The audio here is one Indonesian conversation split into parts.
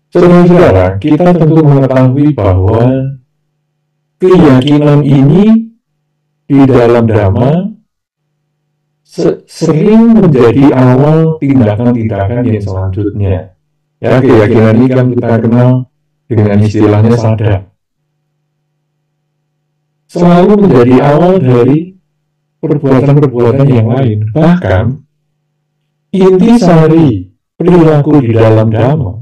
Saudara-saudara, kita tentu mengetahui bahwa keyakinan ini di dalam Dhamma sering menjadi awal tindakan-tindakan yang selanjutnya. Ya, keyakinan ini kan kita kenal dengan istilahnya sadha. Selalu menjadi awal dari perbuatan-perbuatan yang lain. Bahkan, intisari perilaku di dalam Dhamma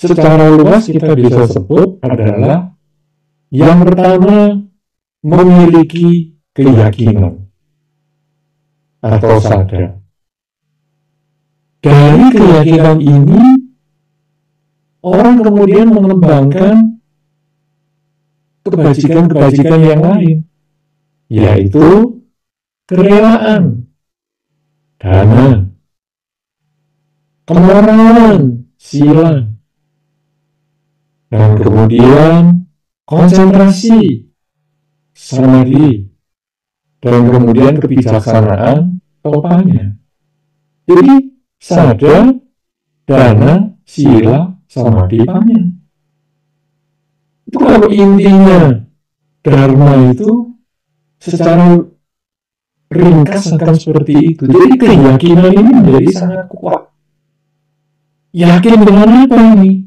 secara luas kita bisa sebut adalah yang pertama, memiliki keyakinan atau sadar. Dari keyakinan ini, orang kemudian mengembangkan kebajikan-kebajikan yang lain, yaitu kerelaan, dana, kemoralan, sila, dan kemudian konsentrasi, samadhi, dan kemudian kebijaksanaan, topanya. Jadi, sadha, dana, sila, samadhi, panya. Itu kalau intinya Dharma itu secara ringkas akan seperti itu. Jadi keyakinan ini menjadi sangat kuat. Yakin dengan apa ini?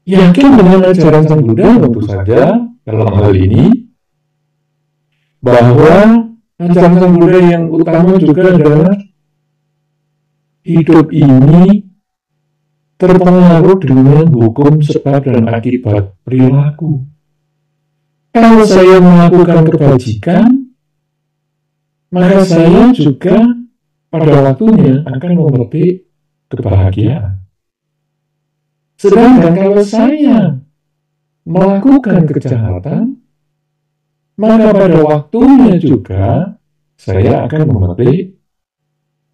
Yakin dengan ajaran Sang Buddha tentu saja dalam hal ini, bahwa ajaran Sang Buddha yang utama juga adalah hidup ini terpengaruh dengan hukum sebab dan akibat perilaku. Kalau saya melakukan kebajikan, maka saya juga pada waktunya akan memetik kebahagiaan. Sedangkan kalau saya melakukan kejahatan, maka pada waktunya juga saya akan memetik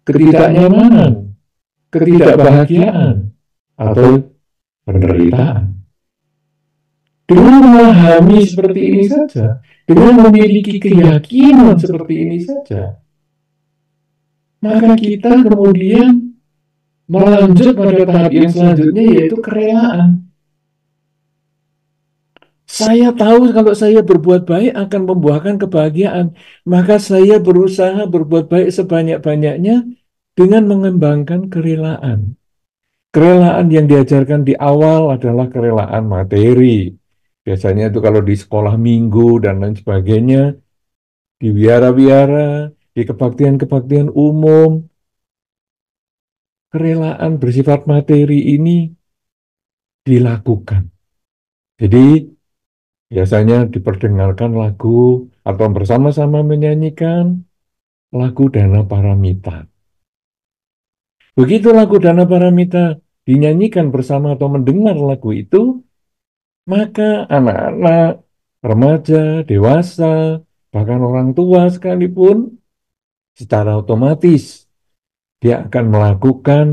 ketidaknyamanan, ketidakbahagiaan, atau penderitaan. Dengan memahami seperti ini saja, dengan memiliki keyakinan seperti ini saja, maka kita kemudian melanjut pada tahap yang selanjutnya, yaitu kerelaan. Saya tahu kalau saya berbuat baik akan membuahkan kebahagiaan, maka saya berusaha berbuat baik sebanyak-banyaknya dengan mengembangkan kerelaan. Kerelaan yang diajarkan di awal adalah kerelaan materi. Biasanya itu kalau di sekolah minggu dan lain sebagainya, di wihara-wihara, di kebaktian-kebaktian umum, kerelaan bersifat materi ini dilakukan. Jadi, biasanya diperdengarkan lagu atau bersama-sama menyanyikan lagu Dana Paramita. Begitu lagu Dana Paramita dinyanyikan bersama atau mendengar lagu itu, maka anak-anak, remaja, dewasa, bahkan orang tua sekalipun, secara otomatis dia akan melakukan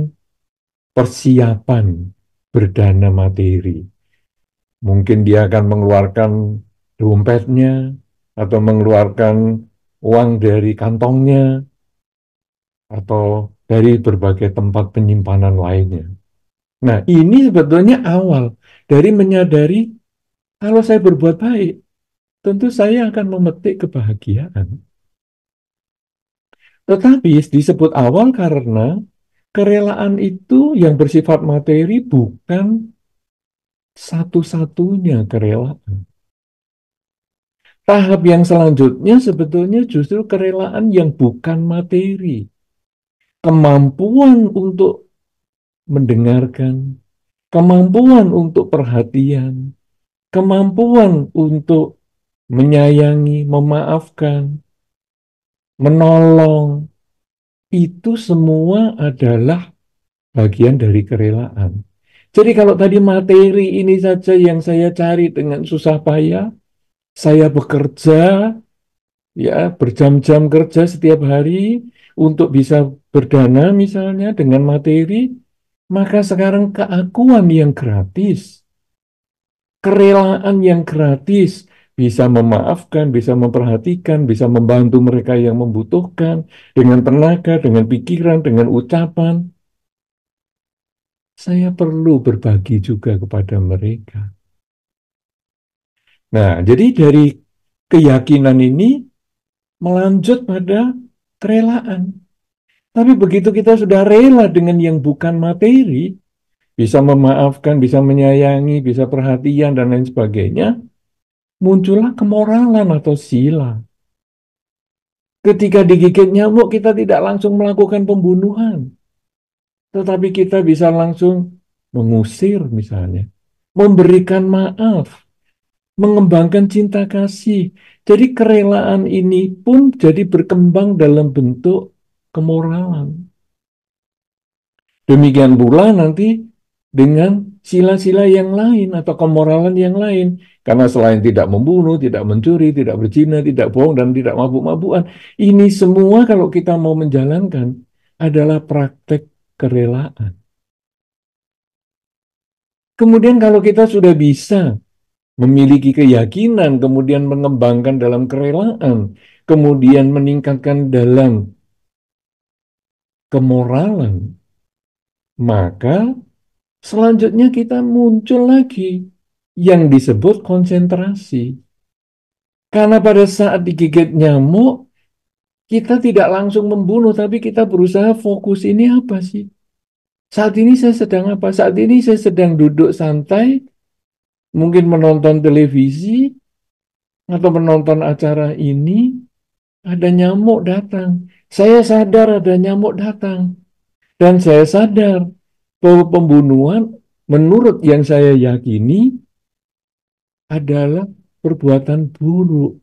persiapan berdana materi. Mungkin dia akan mengeluarkan dompetnya, atau mengeluarkan uang dari kantongnya, atau dari berbagai tempat penyimpanan lainnya. Nah, ini sebetulnya awal dari menyadari kalau saya berbuat baik, tentu saya akan memetik kebahagiaan. Tetapi disebut awal karena kerelaan itu yang bersifat materi bukan satu-satunya kerelaan. Tahap yang selanjutnya sebetulnya justru kerelaan yang bukan materi. Kemampuan untuk mendengarkan, kemampuan untuk perhatian, kemampuan untuk menyayangi, memaafkan, menolong, itu semua adalah bagian dari kerelaan. Jadi kalau tadi materi ini saja yang saya cari dengan susah payah, saya bekerja, ya berjam-jam kerja setiap hari untuk bisa berdana misalnya dengan materi, maka sekarang keakuan yang gratis, kerelaan yang gratis, bisa memaafkan, bisa memperhatikan, bisa membantu mereka yang membutuhkan dengan tenaga, dengan pikiran, dengan ucapan. saya perlu berbagi juga kepada mereka. Nah, jadi dari keyakinan ini melanjut pada kerelaan. Tapi begitu kita sudah rela dengan yang bukan materi, bisa memaafkan, bisa menyayangi, bisa perhatian, dan lain sebagainya, muncullah kemoralan atau sila. Ketika digigit nyamuk, kita tidak langsung melakukan pembunuhan, tetapi kita bisa langsung mengusir misalnya, memberikan maaf, mengembangkan cinta kasih. Jadi kerelaan ini pun jadi berkembang dalam bentuk kemoralan. Demikian pula nanti dengan sila-sila yang lain atau kemoralan yang lain. Karena selain tidak membunuh, tidak mencuri, tidak berzina, tidak bohong, dan tidak mabuk-mabukan. Ini semua kalau kita mau menjalankan adalah praktek kerelaan. Kemudian kalau kita sudah bisa memiliki keyakinan, kemudian mengembangkan dalam kerelaan, kemudian meningkatkan dalam kemoralan, maka selanjutnya kita muncul lagi yang disebut konsentrasi. Karena pada saat digigit nyamuk, kita tidak langsung membunuh, tapi kita berusaha fokus ini apa sih? Saat ini saya sedang apa? Saat ini saya sedang duduk santai, mungkin menonton televisi, atau menonton acara ini, ada nyamuk datang. Saya sadar ada nyamuk datang. Dan saya sadar bahwa pembunuhan menurut yang saya yakini adalah perbuatan buruk.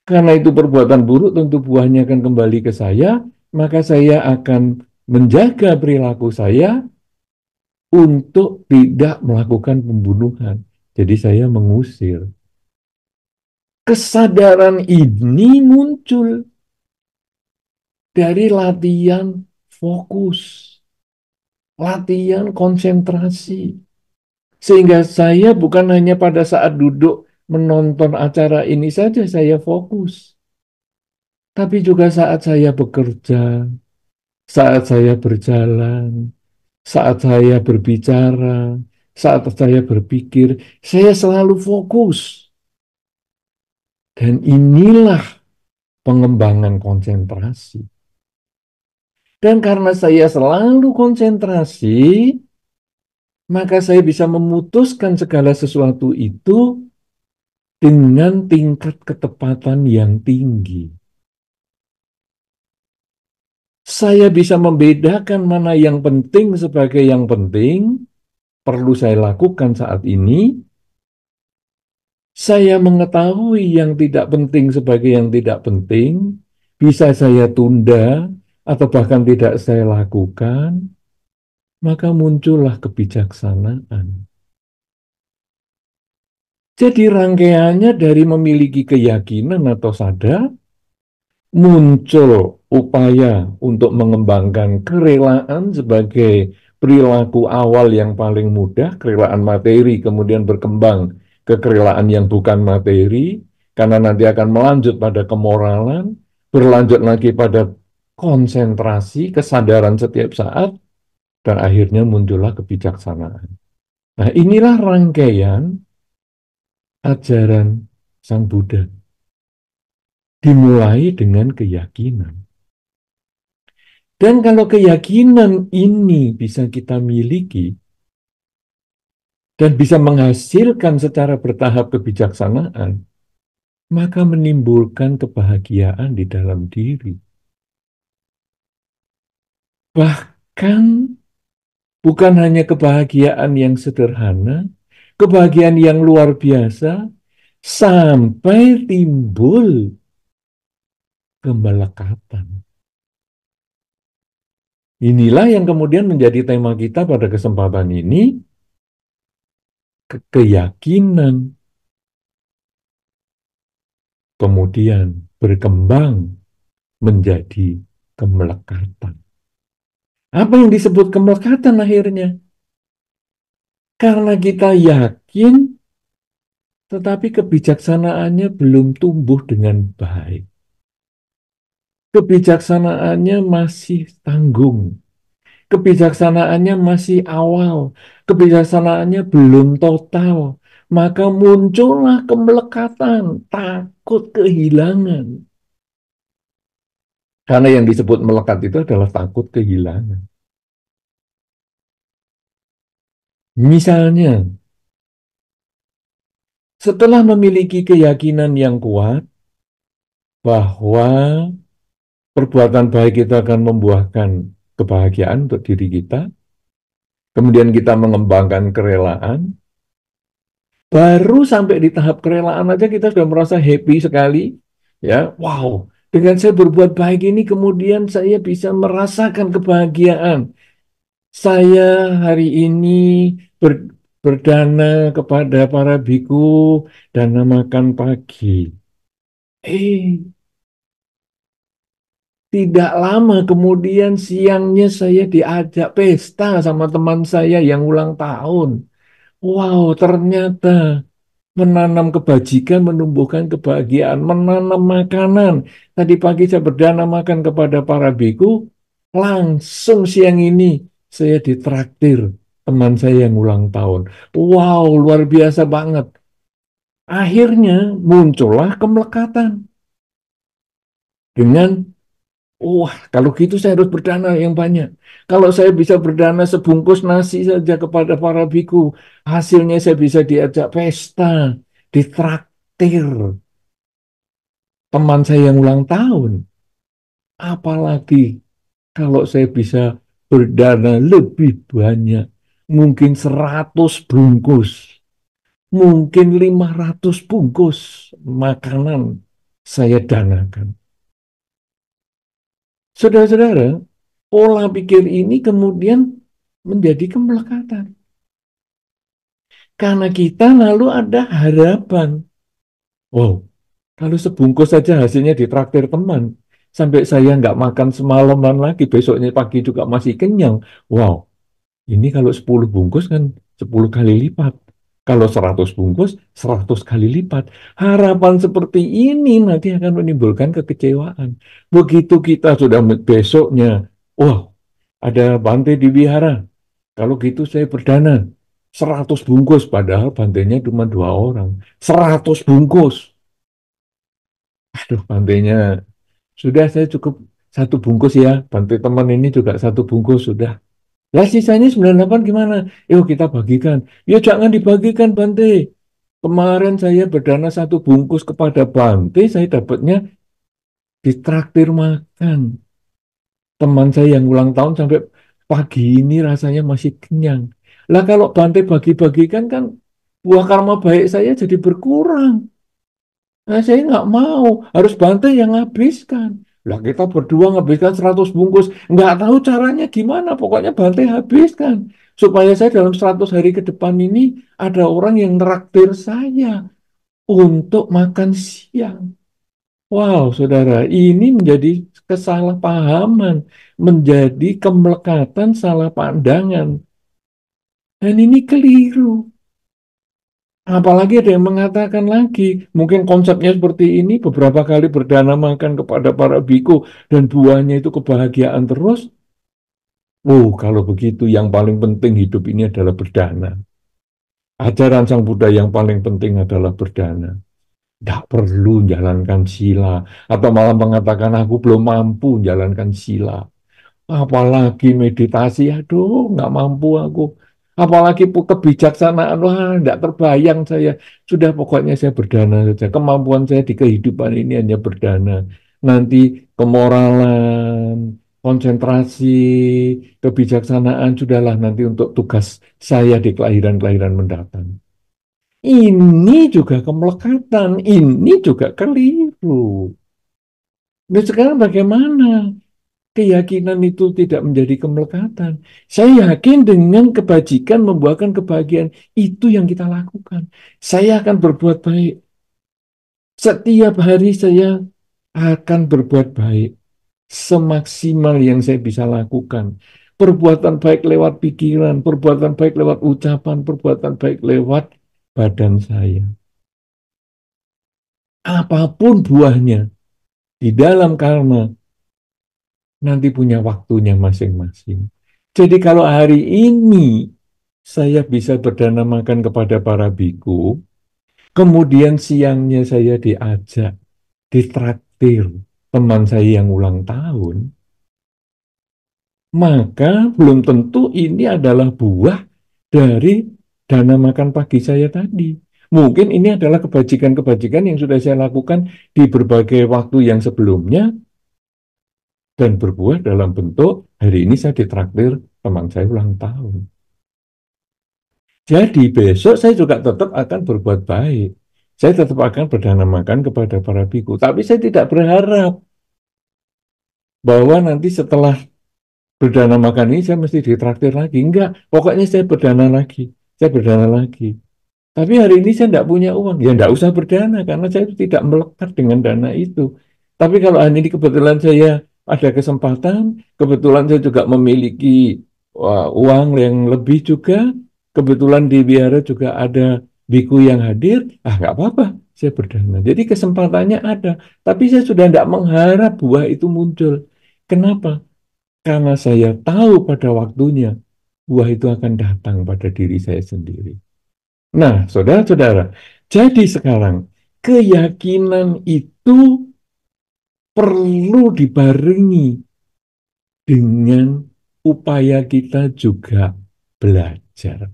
Karena itu perbuatan buruk tentu buahnya akan kembali ke saya, maka saya akan menjaga perilaku saya untuk tidak melakukan pembunuhan. Jadi saya mengusir. Kesadaran ini muncul dari latihan fokus, latihan konsentrasi. Sehingga saya bukan hanya pada saat duduk menonton acara ini saja saya fokus, tapi juga saat saya bekerja, saat saya berjalan, saat saya berbicara, saat saya berpikir, saya selalu fokus. Dan inilah pengembangan konsentrasi. Dan karena saya selalu konsentrasi, maka saya bisa memutuskan segala sesuatu itu dengan tingkat ketepatan yang tinggi. Saya bisa membedakan mana yang penting sebagai yang penting, perlu saya lakukan saat ini. Saya mengetahui yang tidak penting sebagai yang tidak penting, bisa saya tunda atau bahkan tidak saya lakukan, maka muncullah kebijaksanaan. Jadi rangkaiannya dari memiliki keyakinan atau sadar, muncul upaya untuk mengembangkan kerelaan sebagai perilaku awal yang paling mudah, kerelaan materi, kemudian berkembang ke kerelaan yang bukan materi, karena nanti akan melanjut pada kemoralan, berlanjut lagi pada konsentrasi, kesadaran setiap saat, dan akhirnya muncullah kebijaksanaan. Nah, inilah rangkaian ajaran Sang Buddha. Dimulai dengan keyakinan. Dan kalau keyakinan ini bisa kita miliki dan bisa menghasilkan secara bertahap kebijaksanaan, maka menimbulkan kebahagiaan di dalam diri. Bahkan bukan hanya kebahagiaan yang sederhana, kebahagiaan yang luar biasa, sampai timbul kemelekatan. Inilah yang kemudian menjadi tema kita pada kesempatan ini, keyakinan, kemudian berkembang menjadi kemelekatan. Apa yang disebut kemelekatan akhirnya? Karena kita yakin, tetapi kebijaksanaannya belum tumbuh dengan baik. Kebijaksanaannya masih tanggung. kebijaksanaannya masih awal, kebijaksanaannya belum total, maka muncullah kemelekatan, takut kehilangan. Karena yang disebut melekat itu adalah takut kehilangan. Misalnya, setelah memiliki keyakinan yang kuat bahwa perbuatan baik itu akan membuahkan kebahagiaan untuk diri kita, kemudian kita mengembangkan kerelaan, baru sampai di tahap kerelaan aja kita sudah merasa happy sekali, ya, wow, dengan saya berbuat baik ini kemudian saya bisa merasakan kebahagiaan. Saya hari ini ber, berdana kepada para biku dana makan pagi. Tidak lama kemudian siangnya saya diajak pesta sama teman saya yang ulang tahun. Wow, ternyata menanam kebajikan menumbuhkan kebahagiaan, menanam makanan. Tadi pagi saya berdana makan kepada para biku, langsung siang ini saya ditraktir teman saya yang ulang tahun. Wow, luar biasa banget. Akhirnya muncullah kemelekatan dengan wah, kalau gitu saya harus berdana yang banyak. Kalau saya bisa berdana sebungkus nasi saja kepada para biku, hasilnya saya bisa diajak pesta, ditraktir teman saya yang ulang tahun. Apalagi kalau saya bisa berdana lebih banyak, mungkin 100 bungkus, mungkin 500 bungkus makanan saya danakan. Saudara-saudara, pola pikir ini kemudian menjadi kemelekatan. Karena kita lalu ada harapan. Wow, kalau sebungkus saja hasilnya ditraktir teman. Sampai saya nggak makan semalaman lagi, besoknya pagi juga masih kenyang. Wow, ini kalau 10 bungkus kan 10 kali lipat. Kalau 100 bungkus, 100 kali lipat. Harapan seperti ini nanti akan menimbulkan kekecewaan. Begitu kita sudah besoknya, wah, ada Bante di wihara. Kalau gitu saya berdana 100 bungkus, padahal bantenya cuma 2 orang. 100 bungkus. Aduh, bantenya sudah saya cukup 1 bungkus ya. Bante teman ini juga 1 bungkus sudah. Lah sisanya 98 gimana? Yuk kita bagikan. Ya jangan dibagikan Bante. Kemarin saya berdana 1 bungkus kepada Bante, saya dapatnya ditraktir makan. Teman saya yang ulang tahun sampai pagi ini rasanya masih kenyang. Lah kalau Bante bagi-bagikan kan buah karma baik saya jadi berkurang. Nah, saya nggak mau, harus Bante yang habiskan. Lah kita berdua nghabiskan 100 bungkus, nggak tahu caranya gimana, pokoknya Bante habiskan. Supaya saya dalam 100 hari ke depan ini ada orang yang neraktir saya untuk makan siang. Wow, saudara, ini menjadi kesalahpahaman, menjadi kemelekatan salah pandangan. Dan ini keliru. Apalagi ada yang mengatakan lagi, mungkin konsepnya seperti ini, beberapa kali berdana makan kepada para biku, dan buahnya itu kebahagiaan terus. Oh, kalau begitu yang paling penting hidup ini adalah berdana. Ajaran Sang Buddha yang paling penting adalah berdana. Tidak perlu jalankan sila, atau malah mengatakan aku belum mampu jalankan sila. Apalagi meditasi, aduh nggak mampu aku. Apalagi kebijaksanaan, wah nggak terbayang saya. Sudah pokoknya saya berdana saja. Kemampuan saya di kehidupan ini hanya berdana. Nanti kemoralan, konsentrasi, kebijaksanaan, sudahlah nanti untuk tugas saya di kelahiran-kelahiran mendatang. Ini juga kemelekatan, ini juga keliru. Nah sekarang bagaimana? Keyakinan itu tidak menjadi kemelekatan. Saya yakin dengan kebajikan membuahkan kebahagiaan. Itu yang kita lakukan. Saya akan berbuat baik. Setiap hari saya akan berbuat baik. Semaksimal yang saya bisa lakukan. Perbuatan baik lewat pikiran, perbuatan baik lewat ucapan, perbuatan baik lewat badan saya. Apapun buahnya di dalam karma nanti punya waktunya masing-masing. Jadi kalau hari ini saya bisa berdana makan kepada para biku, kemudian siangnya saya diajak, ditraktir teman saya yang ulang tahun, maka belum tentu ini adalah buah dari dana makan pagi saya tadi. Mungkin ini adalah kebajikan-kebajikan yang sudah saya lakukan di berbagai waktu yang sebelumnya dan berbuah dalam bentuk hari ini saya ditraktir teman saya ulang tahun. Jadi besok saya juga tetap akan berbuat baik. Saya tetap akan berdana makan kepada para biku. Tapi saya tidak berharap bahwa nanti setelah berdana makan ini saya mesti ditraktir lagi. Enggak, pokoknya saya berdana lagi. Saya berdana lagi. Tapi hari ini saya tidak punya uang. Ya tidak usah berdana karena saya tidak melekat dengan dana itu. Tapi kalau hari ini kebetulan saya ada kesempatan, kebetulan saya juga memiliki uang yang lebih juga, kebetulan di biara juga ada biku yang hadir, nggak apa-apa, saya berdana. Jadi kesempatannya ada. Tapi saya sudah tidak mengharap buah itu muncul. Kenapa? Karena saya tahu pada waktunya buah itu akan datang pada diri saya sendiri. Nah, saudara-saudara, jadi sekarang keyakinan itu perlu dibarengi dengan upaya kita juga belajar.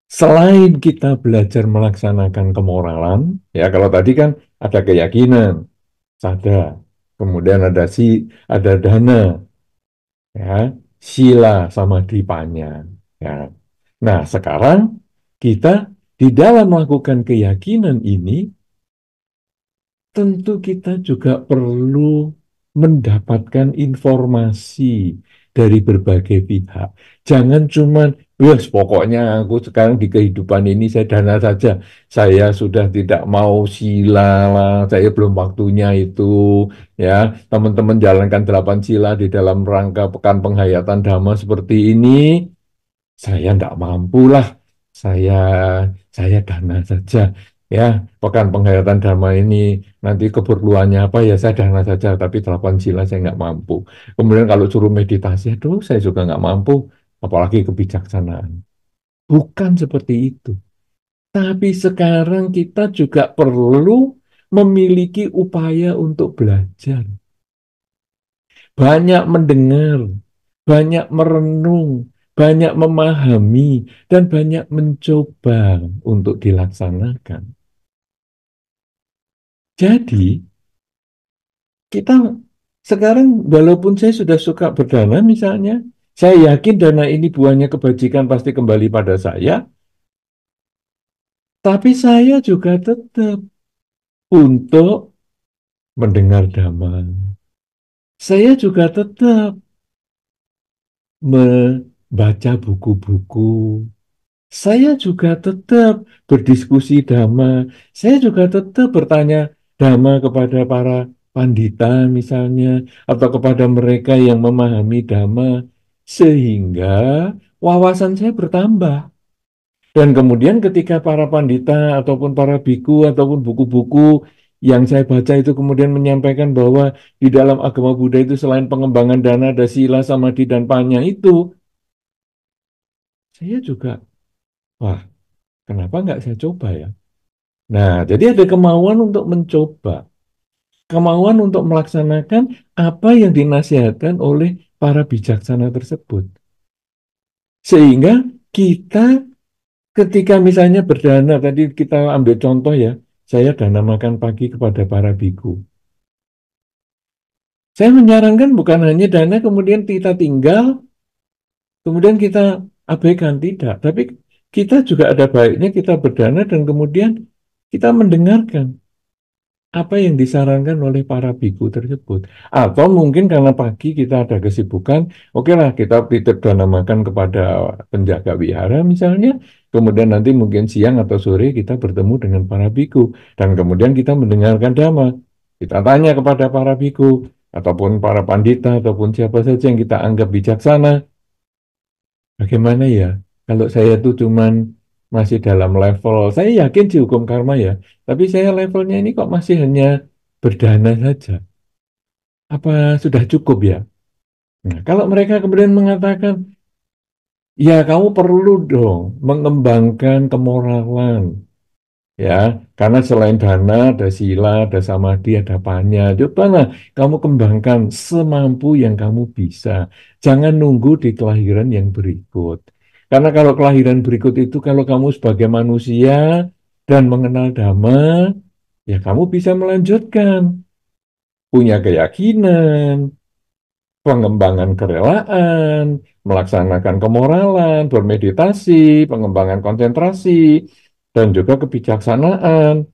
Selain kita belajar melaksanakan kemoralan, ya kalau tadi kan ada keyakinan, sadar, kemudian ada dana, ya, sila sama dipanya, ya. Nah, sekarang kita di dalam melakukan keyakinan ini, tentu kita juga perlu mendapatkan informasi dari berbagai pihak. Jangan cuman, wes pokoknya aku sekarang di kehidupan ini saya dana saja. Saya sudah tidak mau sila lah, saya belum waktunya itu. Ya, teman-teman jalankan 8 sila di dalam rangka pekan penghayatan Dhamma seperti ini, saya tidak mampu lah. Saya saya dana saja. Ya, pekan penghayatan Dhamma ini nanti keperluannya apa ya saya dana saja. Tapi 8 sila saya nggak mampu. Kemudian kalau suruh meditasi, aduh saya juga nggak mampu. Apalagi kebijaksanaan. Bukan seperti itu. Tapi sekarang kita juga perlu memiliki upaya untuk belajar. Banyak mendengar, banyak merenung, banyak memahami, dan banyak mencoba untuk dilaksanakan. Jadi, kita sekarang walaupun saya sudah suka berdana misalnya, saya yakin dana ini buahnya kebajikan pasti kembali pada saya, tapi saya juga tetap untuk mendengar dhamma. Saya juga tetap membaca buku-buku. Saya juga tetap berdiskusi dhamma. Saya juga tetap bertanya dhamma kepada para pandita misalnya, atau kepada mereka yang memahami dhamma, sehingga wawasan saya bertambah. Dan kemudian ketika para pandita ataupun para biku ataupun buku-buku yang saya baca itu kemudian menyampaikan bahwa di dalam agama Buddha itu selain pengembangan dana ada sila, samadhi, dan panya itu, saya juga, wah, kenapa nggak saya coba ya? Nah, jadi ada kemauan untuk mencoba, kemauan untuk melaksanakan apa yang dinasihatkan oleh para bijaksana tersebut. Sehingga kita ketika misalnya berdana, tadi kita ambil contoh ya, saya dana makan pagi kepada para biku. Saya menyarankan bukan hanya dana kemudian kita tinggal, kemudian kita abaikan, tidak. Tapi kita juga ada baiknya kita berdana dan kemudian kita mendengarkan apa yang disarankan oleh para biku tersebut. Atau mungkin karena pagi kita ada kesibukan, oke lah kita titip dana makan kepada penjaga wihara misalnya, kemudian nanti mungkin siang atau sore kita bertemu dengan para biku, dan kemudian kita mendengarkan dhamma. Kita tanya kepada para biku, ataupun para pandita, ataupun siapa saja yang kita anggap bijaksana, bagaimana ya kalau saya tuh cuman masih dalam level, saya yakin sih hukum karma ya, tapi saya levelnya ini kok masih hanya berdana saja. Apa sudah cukup ya? Nah, kalau mereka kemudian mengatakan, ya kamu perlu dong mengembangkan kemoralan, ya, karena selain dana, ada sila, ada samadhi, ada panya. Cobalah kamu kembangkan semampu yang kamu bisa. Jangan nunggu di kelahiran yang berikut. Karena kalau kelahiran berikut itu, kalau kamu sebagai manusia dan mengenal dhamma, ya kamu bisa melanjutkan. Punya keyakinan, pengembangan kerelaan, melaksanakan kemoralan, bermeditasi, pengembangan konsentrasi, dan juga kebijaksanaan.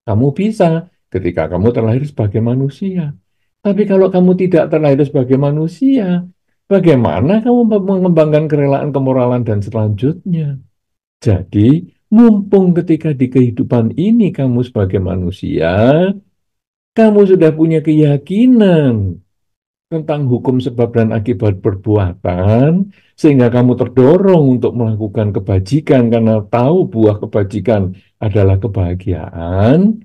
Kamu bisa ketika kamu terlahir sebagai manusia. Tapi kalau kamu tidak terlahir sebagai manusia, bagaimana kamu mengembangkan kerelaan, kemoralan, dan selanjutnya? Jadi, mumpung ketika di kehidupan ini kamu sebagai manusia, kamu sudah punya keyakinan tentang hukum sebab dan akibat perbuatan, sehingga kamu terdorong untuk melakukan kebajikan karena tahu buah kebajikan adalah kebahagiaan.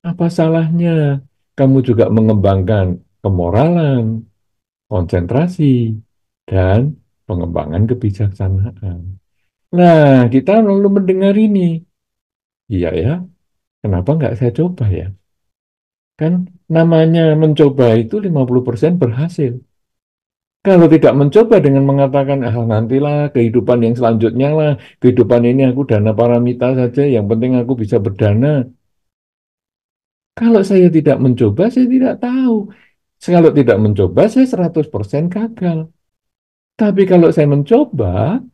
Apa salahnya kamu juga mengembangkan kemoralan, konsentrasi, dan pengembangan kebijaksanaan? Nah, kita lalu mendengar ini. Iya ya, kenapa nggak saya coba ya? Kan namanya mencoba itu 50% berhasil. Kalau tidak mencoba dengan mengatakan, ah nantilah kehidupan yang selanjutnya lah, kehidupan ini aku dana paramita saja, yang penting aku bisa berdana. Kalau saya tidak mencoba, saya tidak tahu. Kalau tidak mencoba, saya 100% gagal. Tapi kalau saya mencoba,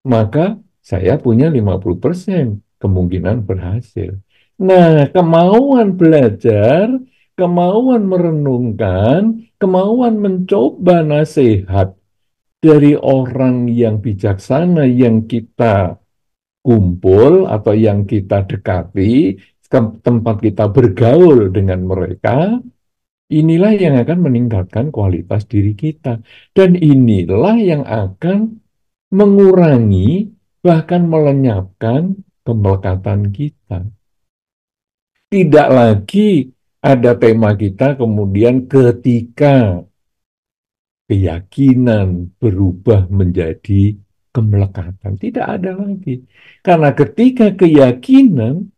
maka saya punya 50% kemungkinan berhasil. Nah, kemauan belajar, kemauan merenungkan, kemauan mencoba nasihat dari orang yang bijaksana yang kita kumpul atau yang kita dekati, tempat kita bergaul dengan mereka, inilah yang akan meningkatkan kualitas diri kita. Dan inilah yang akan mengurangi, bahkan melenyapkan kemelekatan kita. Tidak lagi ada tema kita kemudian ketika keyakinan berubah menjadi kemelekatan. Tidak ada lagi. Karena ketika keyakinan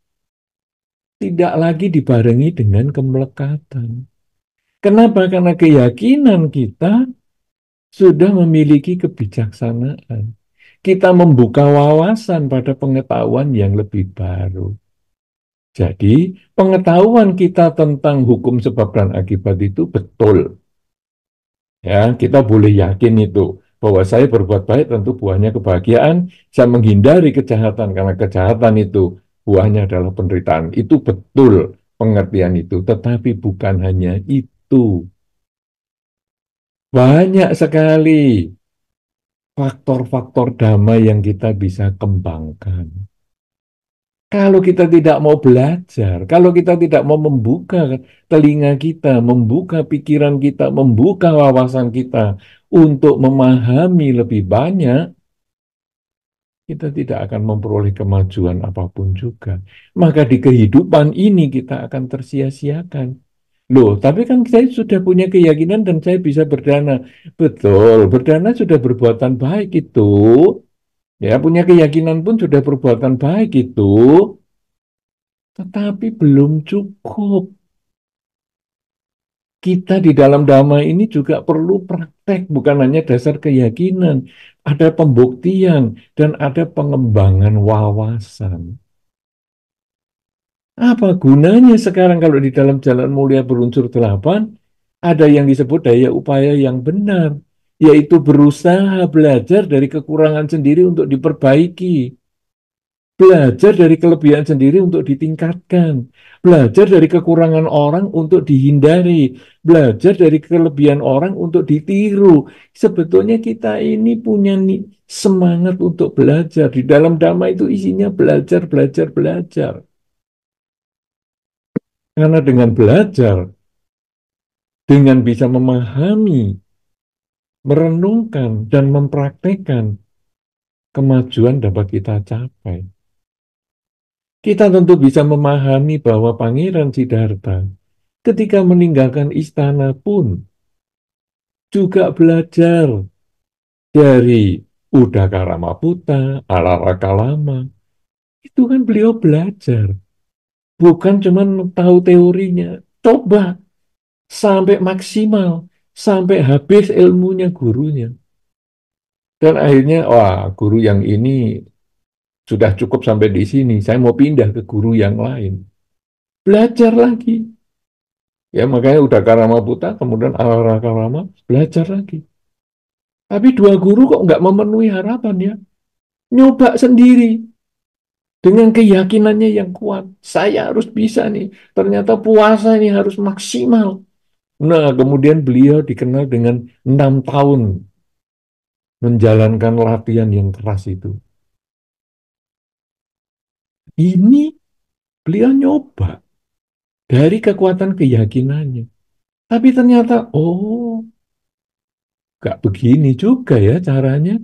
tidak lagi dibarengi dengan kemelekatan. Kenapa? Karena keyakinan kita sudah memiliki kebijaksanaan. Kita membuka wawasan pada pengetahuan yang lebih baru. Jadi, pengetahuan kita tentang hukum sebab dan akibat itu betul. Ya, kita boleh yakin itu bahwa saya berbuat baik tentu buahnya kebahagiaan, saya menghindari kejahatan karena kejahatan itu buahnya adalah penderitaan. Itu betul pengertian itu, tetapi bukan hanya itu. Banyak sekali faktor-faktor damai yang kita bisa kembangkan. Kalau kita tidak mau belajar, kalau kita tidak mau membuka telinga kita, membuka pikiran kita, membuka wawasan kita untuk memahami lebih banyak, kita tidak akan memperoleh kemajuan apapun juga. Maka di kehidupan ini kita akan tersia-siakan. Loh, tapi kan saya sudah punya keyakinan dan saya bisa berdana. Betul, berdana sudah perbuatan baik itu. Ya, punya keyakinan pun sudah perbuatan baik itu. Tetapi belum cukup. Kita di dalam dhamma ini juga perlu praktek, bukan hanya dasar keyakinan. Ada pembuktian dan ada pengembangan wawasan. Apa gunanya sekarang kalau di dalam jalan mulia berunsur delapan, ada yang disebut daya upaya yang benar, yaitu berusaha belajar dari kekurangan sendiri untuk diperbaiki. Belajar dari kelebihan sendiri untuk ditingkatkan. Belajar dari kekurangan orang untuk dihindari. Belajar dari kelebihan orang untuk ditiru. Sebetulnya kita ini punya semangat untuk belajar. Di dalam dhamma itu isinya belajar, belajar, belajar. Karena dengan belajar, dengan bisa memahami, merenungkan, dan mempraktekkan, kemajuan dapat kita capai. Kita tentu bisa memahami bahwa Pangeran Siddhartha ketika meninggalkan istana pun juga belajar dari Udakara Maputa, Alara Kalama. Itu kan beliau belajar, bukan cuma tahu teorinya. Coba sampai maksimal, sampai habis ilmunya gurunya. Dan akhirnya, wah, guru yang ini sudah cukup sampai di sini. Saya mau pindah ke guru yang lain. Belajar lagi. Ya, makanya udah Karama Putra, kemudian Alara Karama, belajar lagi. Tapi dua guru kok nggak memenuhi harapan ya. Nyoba sendiri dengan keyakinannya yang kuat. Saya harus bisa nih. Ternyata puasa ini harus maksimal. Nah, kemudian beliau dikenal dengan 6 tahun menjalankan latihan yang keras itu. Ini beliau nyoba dari kekuatan keyakinannya. Tapi ternyata, oh, gak begini juga ya caranya.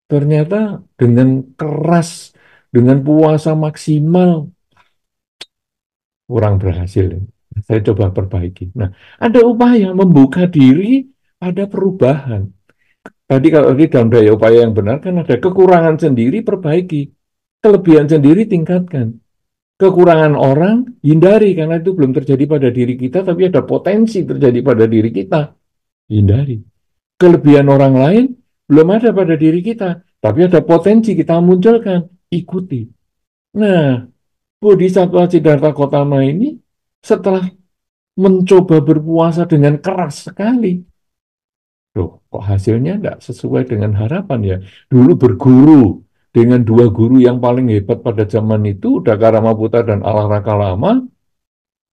Ternyata dengan keras, dengan puasa maksimal, kurang berhasil. Saya coba perbaiki. Nah, ada upaya membuka diri pada perubahan. Tadi kalau di dalam daya upaya yang benar kan ada kekurangan sendiri perbaiki, kelebihan sendiri tingkatkan. Kekurangan orang hindari karena itu belum terjadi pada diri kita, tapi ada potensi terjadi pada diri kita, hindari. Kelebihan orang lain belum ada pada diri kita, tapi ada potensi kita munculkan, ikuti. Nah, Bodhisattva Siddhartha Gautama ini setelah mencoba berpuasa dengan keras sekali, loh, kok hasilnya tidak sesuai dengan harapan ya. Dulu berguru dengan dua guru yang paling hebat pada zaman itu, Dakara Maputa dan Alaraka Lama,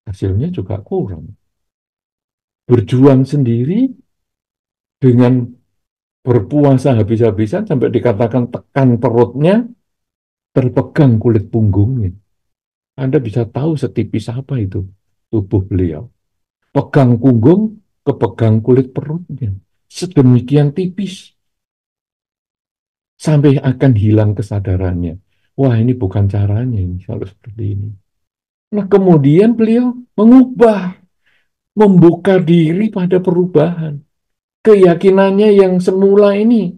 hasilnya juga kurang. Berjuang sendiri dengan berpuasa habis-habisan sampai dikatakan tekan perutnya, terpegang kulit punggungnya. Anda bisa tahu setipis apa itu tubuh beliau. Pegang punggung, kepegang kulit perutnya. Sedemikian tipis. Sampai akan hilang kesadarannya. Wah, ini bukan caranya, ini harus seperti ini. Nah, kemudian beliau mengubah, membuka diri pada perubahan. Keyakinannya yang semula ini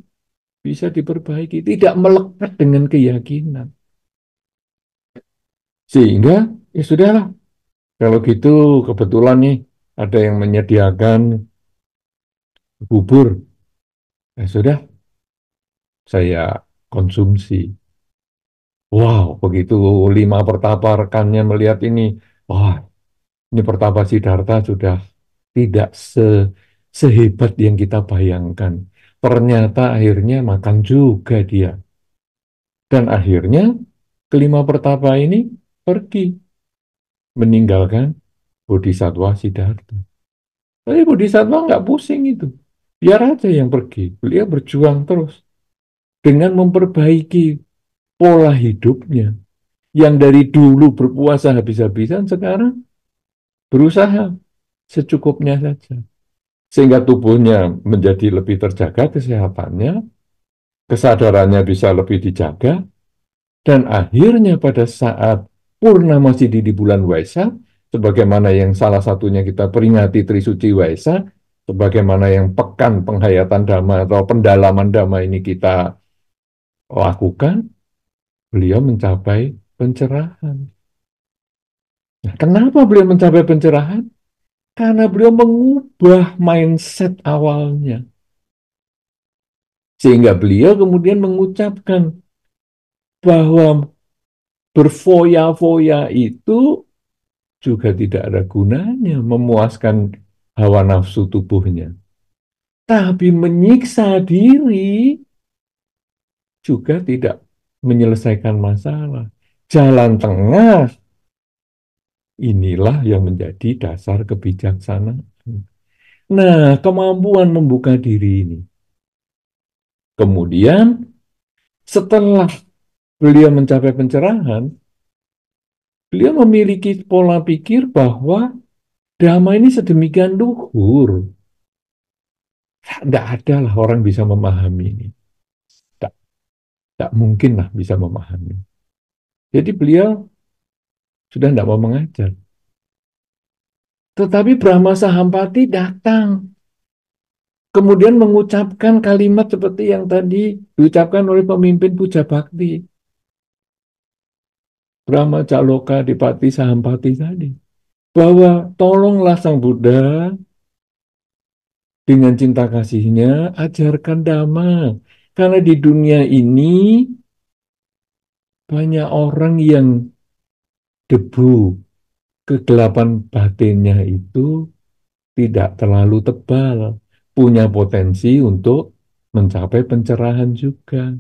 bisa diperbaiki, tidak melekat dengan keyakinan. Sehingga, ya sudahlah, kalau gitu kebetulan nih ada yang menyediakan bubur. Ya sudah, saya konsumsi. Wow, begitu 5 pertapa rekannya melihat ini, wah, ini Pertapa Siddhartha sudah tidak sehebat yang kita bayangkan. Ternyata akhirnya makan juga dia. Dan akhirnya kelima Pertapa ini pergi meninggalkan Bodhisattva Siddhartha. Tapi Bodhisattva nggak pusing itu. Biar aja yang pergi. Beliau berjuang terus dengan memperbaiki pola hidupnya. Yang dari dulu berpuasa habis-habisan, sekarang berusaha secukupnya saja. Sehingga tubuhnya menjadi lebih terjaga kesehatannya, kesadarannya bisa lebih dijaga, dan akhirnya pada saat purnama Sidhi di bulan Waisak, sebagaimana yang salah satunya kita peringati Trisuci Waisak, sebagaimana yang pekan penghayatan Dhamma atau pendalaman Dhamma ini kita lakukan, beliau mencapai pencerahan. Nah, kenapa beliau mencapai pencerahan? Karena beliau mengubah mindset awalnya. Sehingga beliau kemudian mengucapkan bahwa berfoya-foya itu juga tidak ada gunanya memuaskan hawa nafsu tubuhnya. Tapi menyiksa diri juga tidak menyelesaikan masalah. Jalan tengah inilah yang menjadi dasar kebijaksanaan. Nah, kemampuan membuka diri ini. Kemudian setelah beliau mencapai pencerahan, beliau memiliki pola pikir bahwa Dhamma ini sedemikian luhur. Tidak ada lah orang bisa memahami ini. Tidak, tidak mungkin lah bisa memahami. Jadi beliau sudah tidak mau mengajar. Tetapi Brahma Sahampati datang kemudian mengucapkan kalimat seperti yang tadi diucapkan oleh pemimpin puja bakti, Brahma Caloka Dipati Sahampati tadi, bahwa tolonglah Sang Buddha dengan cinta kasihnya ajarkan Dhamma, karena di dunia ini banyak orang yang debu kegelapan batinnya itu tidak terlalu tebal, punya potensi untuk mencapai pencerahan juga.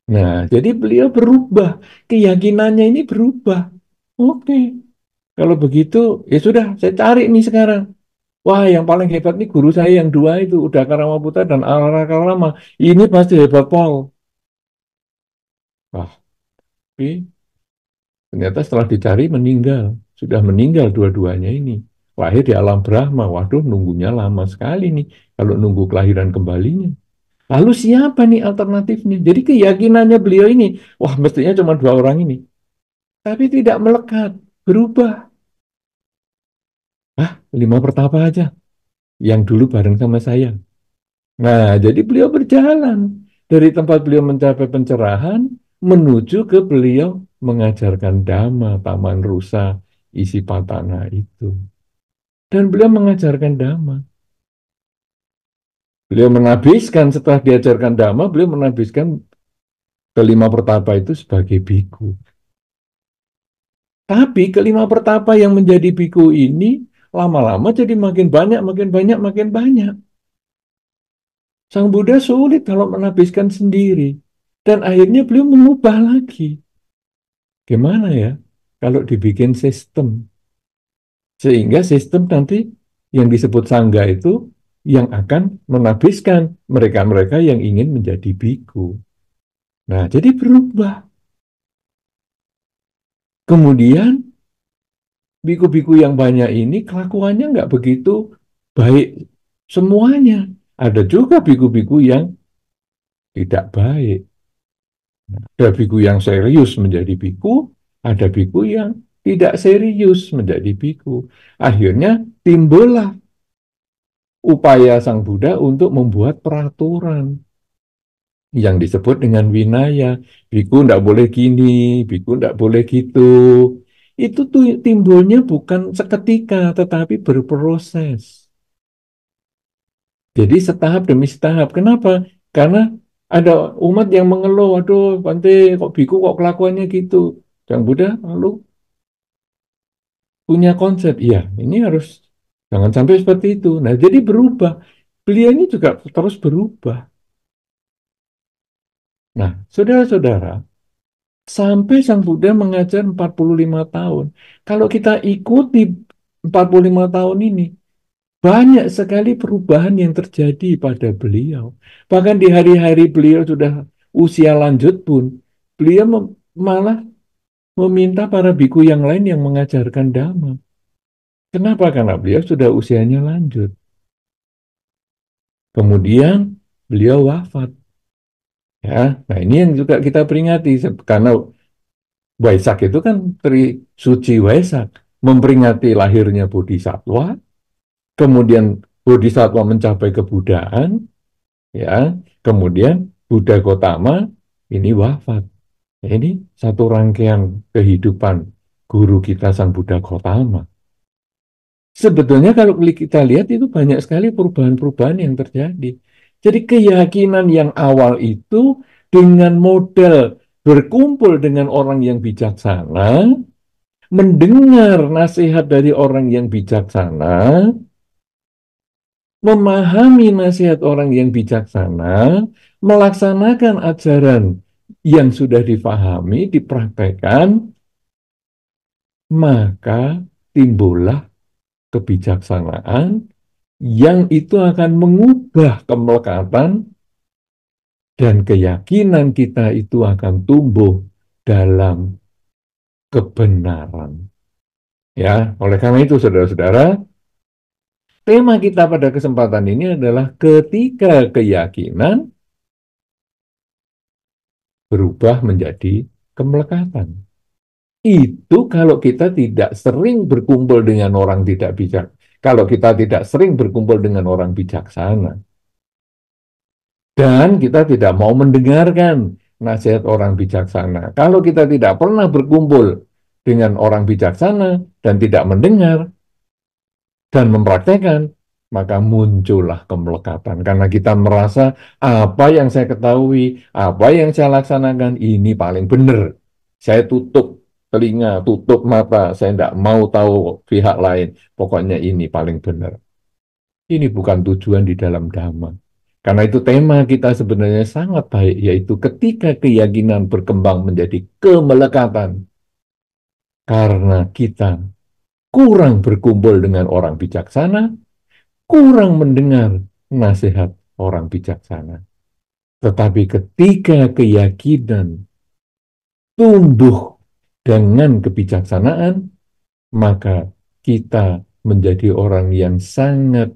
Nah, jadi beliau berubah, keyakinannya ini berubah. Oke, kalau begitu ya sudah, saya cari nih sekarang. Wah, yang paling hebat nih guru saya yang dua itu, udah Karamaputra dan Alara Karama. Ini pasti hebat Paul. Wah, tapi ternyata setelah dicari meninggal. Sudah meninggal dua-duanya ini. Lahir di alam Brahma. Waduh, nunggunya lama sekali nih. Kalau nunggu kelahiran kembalinya. Lalu siapa nih alternatifnya? Jadi keyakinannya beliau ini, wah mestinya cuma dua orang ini. Tapi tidak melekat, berubah. Ah, lima pertapa aja. Yang dulu bareng sama saya. Nah, jadi beliau berjalan. Dari tempat beliau mencapai pencerahan, menuju ke beliau mengajarkan Dhamma, Taman Rusa, isi patana itu. Dan beliau mengajarkan Dhamma. Beliau menabiskan, setelah diajarkan Dhamma, beliau menabiskan kelima pertapa itu sebagai biku. Tapi kelima pertapa yang menjadi biku ini, lama-lama jadi makin banyak, makin banyak, makin banyak. Sang Buddha sulit kalau menabiskan sendiri. Dan akhirnya beliau mengubah lagi. Gimana ya? Kalau dibikin sistem. Sehingga sistem nanti yang disebut sangga itu yang akan menabiskan mereka-mereka yang ingin menjadi biku. Nah, jadi berubah. Kemudian biku-biku yang banyak ini kelakuannya nggak begitu baik semuanya. Ada juga biku-biku yang tidak baik. Ada biku yang serius menjadi biku, ada biku yang tidak serius menjadi biku. Akhirnya timbullah upaya Sang Buddha untuk membuat peraturan yang disebut dengan winaya. Biku tidak boleh gini, biku tidak boleh gitu. Itu tuh timbulnya bukan seketika, tetapi berproses. Jadi setahap demi setahap. Kenapa? Karena ada umat yang mengeluh, aduh, Bante, kok biku kok kelakuannya gitu. Yang Buddha lalu punya konsep, iya, ini harus jangan sampai seperti itu. Nah, jadi berubah. Beliau ini juga terus berubah. Nah, saudara-saudara, sampai Sang Buddha mengajar 45 tahun. Kalau kita ikuti 45 tahun ini, banyak sekali perubahan yang terjadi pada beliau. Bahkan di hari-hari beliau sudah usia lanjut pun, beliau malah meminta para biku yang lain yang mengajarkan Dhamma. Kenapa? Karena beliau sudah usianya lanjut. Kemudian beliau wafat. Ya, nah ini yang juga kita peringati karena Waisak itu kan Suci Waisak memperingati lahirnya Bodhisatwa, kemudian Bodhisatwa mencapai kebudaan, ya, kemudian Buddha Gotama ini wafat. Ya, ini satu rangkaian kehidupan guru kita Sang Buddha Gotama. Sebetulnya kalau kita lihat itu banyak sekali perubahan-perubahan yang terjadi. Jadi keyakinan yang awal itu dengan model berkumpul dengan orang yang bijaksana, mendengar nasihat dari orang yang bijaksana, memahami nasihat orang yang bijaksana, melaksanakan ajaran yang sudah difahami, dipraktekkan, maka timbullah kebijaksanaan yang itu akan mengubah kemelekatan dan keyakinan kita itu akan tumbuh dalam kebenaran. Ya, oleh karena itu saudara-saudara, tema kita pada kesempatan ini adalah ketika keyakinan berubah menjadi kemelekatan. Itu kalau kita tidak sering berkumpul dengan orang tidak bijak. kalau kita tidak sering berkumpul dengan orang bijaksana. Dan kita tidak mau mendengarkan nasihat orang bijaksana. Kalau kita tidak pernah berkumpul dengan orang bijaksana dan tidak mendengar dan mempraktekkan, maka muncullah kemelekatan. Karena kita merasa apa yang saya ketahui, apa yang saya laksanakan, ini paling benar. Saya tutup telinga, tutup mata, saya tidak mau tahu pihak lain. Pokoknya ini paling benar. Ini bukan tujuan di dalam Dhamma. Karena itu tema kita sebenarnya sangat baik, yaitu ketika keyakinan berkembang menjadi kemelekatan. Karena kita kurang berkumpul dengan orang bijaksana, kurang mendengar nasihat orang bijaksana. Tetapi ketika keyakinan tumbuh dengan kebijaksanaan, maka kita menjadi orang yang sangat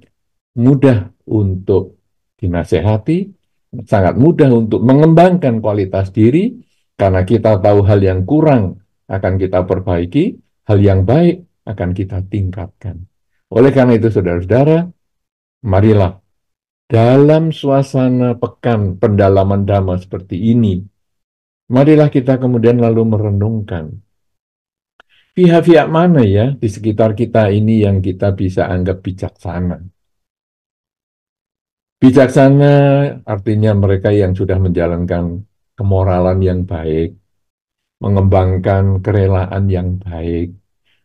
mudah untuk dinasehati, sangat mudah untuk mengembangkan kualitas diri, karena kita tahu hal yang kurang akan kita perbaiki, hal yang baik akan kita tingkatkan. Oleh karena itu, saudara-saudara, marilah dalam suasana pekan pendalaman Dhamma seperti ini, marilah kita kemudian lalu merenungkan pihak-pihak mana ya di sekitar kita ini yang kita bisa anggap bijaksana. Bijaksana artinya mereka yang sudah menjalankan kemoralan yang baik, mengembangkan kerelaan yang baik,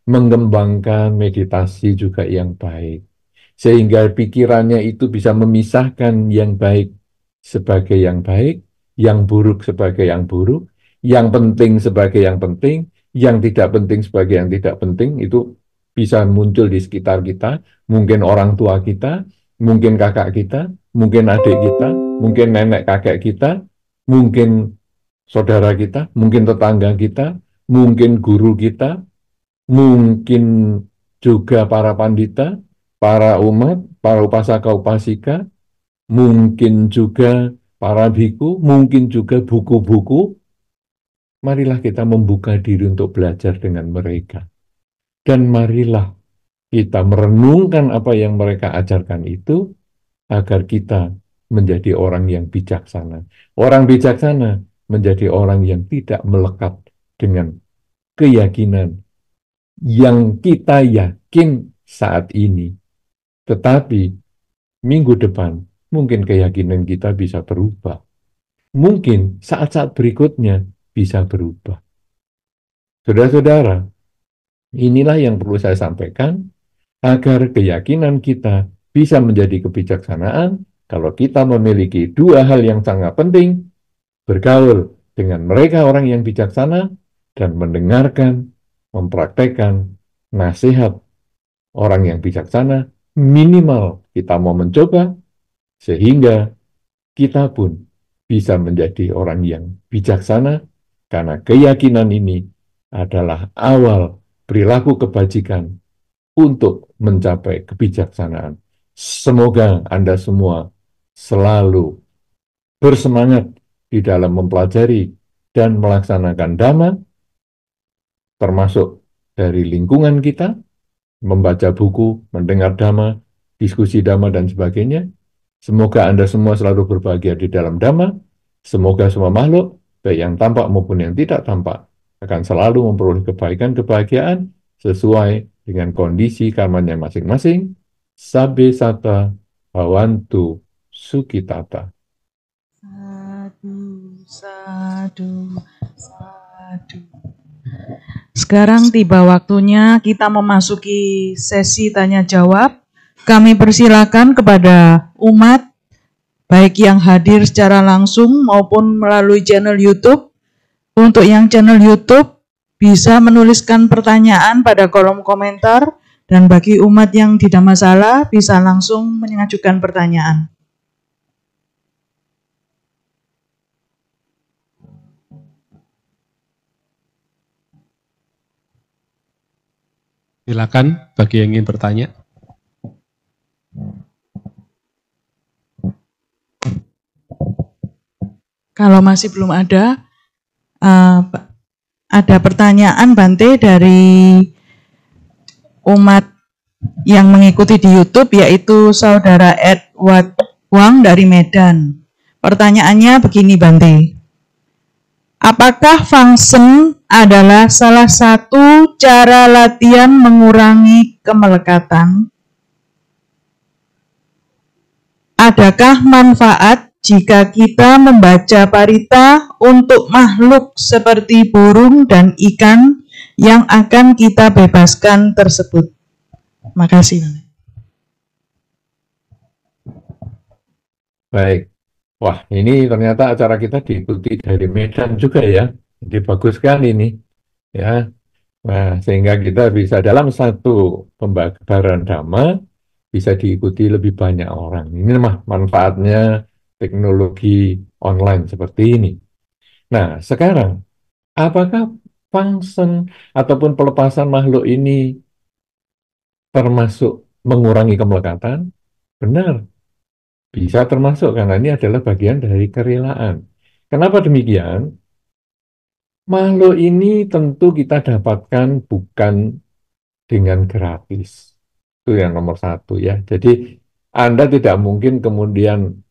mengembangkan meditasi juga yang baik, sehingga pikirannya itu bisa memisahkan yang baik sebagai yang baik, yang buruk sebagai yang buruk, yang penting sebagai yang penting, yang tidak penting sebagai yang tidak penting. Itu bisa muncul di sekitar kita, mungkin orang tua kita, mungkin kakak kita, mungkin adik kita, mungkin nenek kakek kita, mungkin saudara kita, mungkin tetangga kita, mungkin guru kita, mungkin juga para pandita, para umat, para upasaka upasika, mungkin juga para biku, mungkin juga buku-buku. Marilah kita membuka diri untuk belajar dengan mereka. Dan marilah kita merenungkan apa yang mereka ajarkan itu, agar kita menjadi orang yang bijaksana. Orang bijaksana menjadi orang yang tidak melekat dengan keyakinan yang kita yakin saat ini. Tetapi minggu depan mungkin keyakinan kita bisa berubah. Mungkin saat-saat berikutnya bisa berubah. Saudara-saudara, inilah yang perlu saya sampaikan agar keyakinan kita bisa menjadi kebijaksanaan kalau kita memiliki dua hal yang sangat penting: bergaul dengan mereka orang yang bijaksana dan mendengarkan, mempraktekkan nasihat orang yang bijaksana. Minimal kita mau mencoba sehingga kita pun bisa menjadi orang yang bijaksana, karena keyakinan ini adalah awal perilaku kebajikan untuk mencapai kebijaksanaan. Semoga Anda semua selalu bersemangat di dalam mempelajari dan melaksanakan Dhamma, termasuk dari lingkungan kita, membaca buku, mendengar Dhamma, diskusi Dhamma, dan sebagainya. Semoga Anda semua selalu berbahagia di dalam Dhamma. Semoga semua makhluk, baik yang tampak maupun yang tidak tampak, akan selalu memperoleh kebaikan, kebahagiaan sesuai dengan kondisi karmanya masing-masing. Sabbe sata bhavantu sukhitata. Sadu, sadu, sadu. Sekarang tiba waktunya kita memasuki sesi tanya jawab. Kami persilakan kepada umat, baik yang hadir secara langsung maupun melalui channel YouTube. Untuk yang channel YouTube, bisa menuliskan pertanyaan pada kolom komentar, dan bagi umat yang tidak masalah, bisa langsung mengajukan pertanyaan. Silakan bagi yang ingin bertanya. Kalau masih belum ada pertanyaan Bante dari umat yang mengikuti di YouTube, yaitu saudara Edward Wang dari Medan. Pertanyaannya begini, Bante. Apakah function adalah salah satu cara latihan mengurangi kemelekatan? Adakah manfaat jika kita membaca parita untuk makhluk seperti burung dan ikan yang akan kita bebaskan tersebut? Makasih. Baik. Wah, ini ternyata acara kita diikuti dari Medan juga ya. Jadi bagus sekali ini. Ya. Nah, sehingga kita bisa dalam satu pembabaran dhamma bisa diikuti lebih banyak orang. Ini mah manfaatnya teknologi online seperti ini. Nah, sekarang apakah function ataupun pelepasan makhluk ini termasuk mengurangi kemelekatan? Benar, bisa termasuk karena ini adalah bagian dari kerelaan. Kenapa demikian? Makhluk ini tentu kita dapatkan bukan dengan gratis. Itu yang nomor satu ya. Jadi Anda tidak mungkin kemudian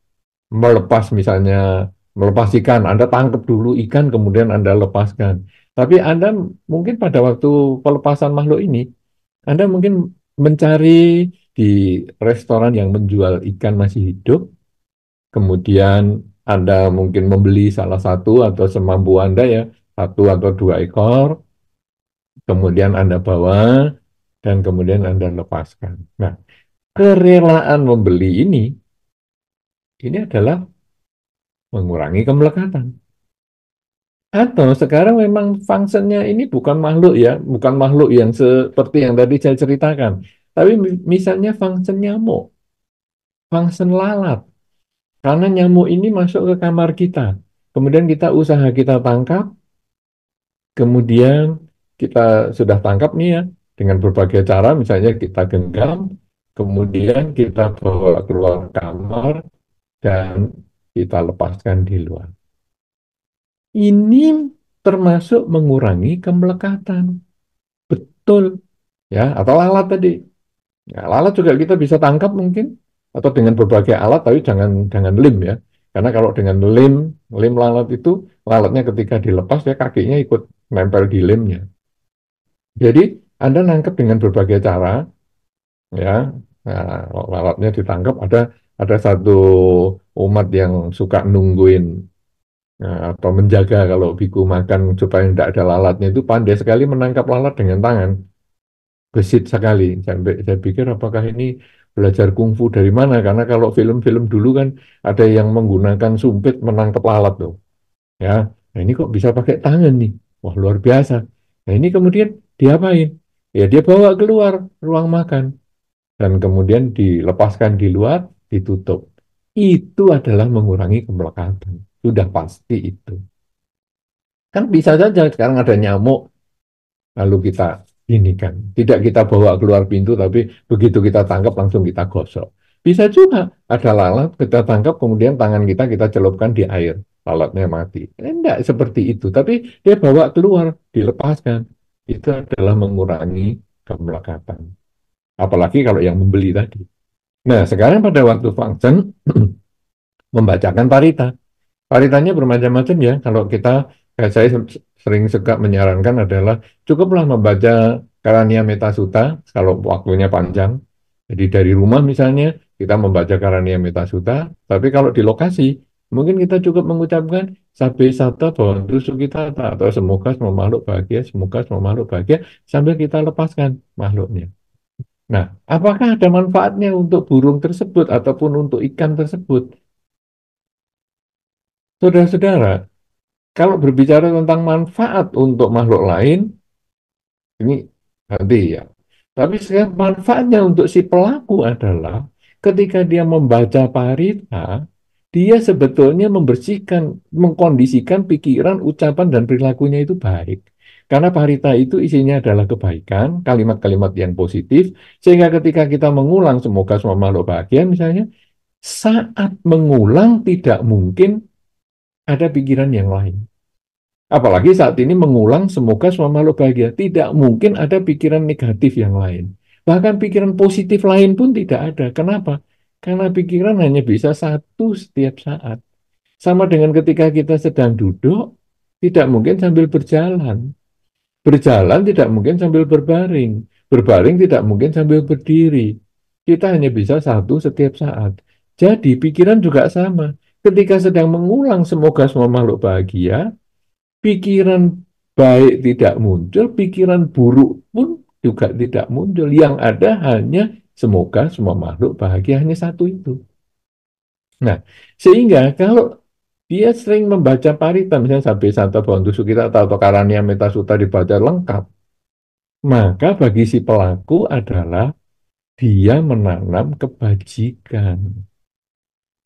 melepas misalnya melepas ikan, Anda tangkap dulu ikan kemudian Anda lepaskan. Tapi Anda mungkin pada waktu pelepasan makhluk ini, Anda mungkin mencari di restoran yang menjual ikan masih hidup, kemudian Anda mungkin membeli salah satu atau semampu Anda ya, satu atau dua ekor, kemudian Anda bawa, dan kemudian Anda lepaskan. Nah, kerelaan membeli ini adalah mengurangi kemelekatan. Atau sekarang memang fungsinya ini bukan makhluk ya, bukan makhluk yang seperti yang tadi saya ceritakan. Tapi misalnya fungsi nyamuk, fungsi lalat. Karena nyamuk ini masuk ke kamar kita. Kemudian kita usaha kita tangkap, kemudian kita sudah tangkap nih ya, dengan berbagai cara, misalnya kita genggam, kemudian kita bawa keluar kamar, dan kita lepaskan di luar. Ini termasuk mengurangi kemelekatan. Betul. Ya, atau lalat tadi. Ya, lalat juga kita bisa tangkap mungkin atau dengan berbagai alat, tapi jangan lem ya. Karena kalau dengan lem lalat itu lalatnya ketika dilepas ya kakinya ikut nempel di lemnya. Jadi Anda nangkep dengan berbagai cara ya. Nah, lalatnya ditangkap ada satu umat yang suka nungguin. Nah, atau menjaga kalau biku makan supaya tidak ada lalatnya itu pandai sekali menangkap lalat dengan tangan. Gesit sekali. Saya pikir apakah ini belajar kungfu dari mana? Karena kalau film-film dulu kan ada yang menggunakan sumpit menangkap lalat tuh. Ya, nah ini kok bisa pakai tangan nih? Wah luar biasa. Nah ini kemudian diapain? Ya dia bawa keluar ruang makan dan kemudian dilepaskan di luar, ditutup. Itu adalah mengurangi kemelekatan. Sudah pasti itu. Kan bisa saja sekarang ada nyamuk, lalu kita ini kan, tidak kita bawa keluar pintu, tapi begitu kita tangkap langsung kita gosok. Bisa juga ada lalat, kita tangkap, kemudian tangan kita celupkan di air, lalatnya mati. Enggak seperti itu, tapi dia bawa keluar, dilepaskan. Itu adalah mengurangi kemelekatan. Apalagi kalau yang membeli tadi. Nah, sekarang pada waktu function, membacakan parita. Paritanya bermacam-macam ya. Kalau kita, saya sering suka menyarankan adalah cukuplah membaca Karania Metasuta kalau waktunya panjang. Jadi dari rumah misalnya kita membaca Karania Metasuta, tapi kalau di lokasi mungkin kita cukup mengucapkan Sabe Sata Bhavantu Sukhitata atau semoga semua makhluk bahagia, semoga semua makhluk bahagia sambil kita lepaskan makhluknya. Nah, apakah ada manfaatnya untuk burung tersebut ataupun untuk ikan tersebut? Saudara-saudara, kalau berbicara tentang manfaat untuk makhluk lain, ini nanti ya. Tapi sekarang manfaatnya untuk si pelaku adalah ketika dia membaca parita, dia sebetulnya membersihkan, mengkondisikan pikiran, ucapan, dan perilakunya itu baik. Karena parita itu isinya adalah kebaikan, kalimat-kalimat yang positif, sehingga ketika kita mengulang semoga semua makhluk bahagia misalnya, saat mengulang tidak mungkin ada pikiran yang lain. Apalagi saat ini mengulang semoga semua makhluk bahagia. Tidak mungkin ada pikiran negatif yang lain. Bahkan pikiran positif lain pun tidak ada. Kenapa? Karena pikiran hanya bisa satu setiap saat. Sama dengan ketika kita sedang duduk, tidak mungkin sambil berjalan. Berjalan tidak mungkin sambil berbaring. Berbaring tidak mungkin sambil berdiri. Kita hanya bisa satu setiap saat. Jadi pikiran juga sama. Ketika sedang mengulang semoga semua makhluk bahagia, pikiran baik tidak muncul, pikiran buruk pun juga tidak muncul. Yang ada hanya semoga semua makhluk bahagia, hanya satu itu. Nah, sehingga kalau dia sering membaca parita, misalnya sampai Santa Bhavantu Sukita atau Karania Metta Sutta dibaca lengkap, maka bagi si pelaku adalah dia menanam kebajikan.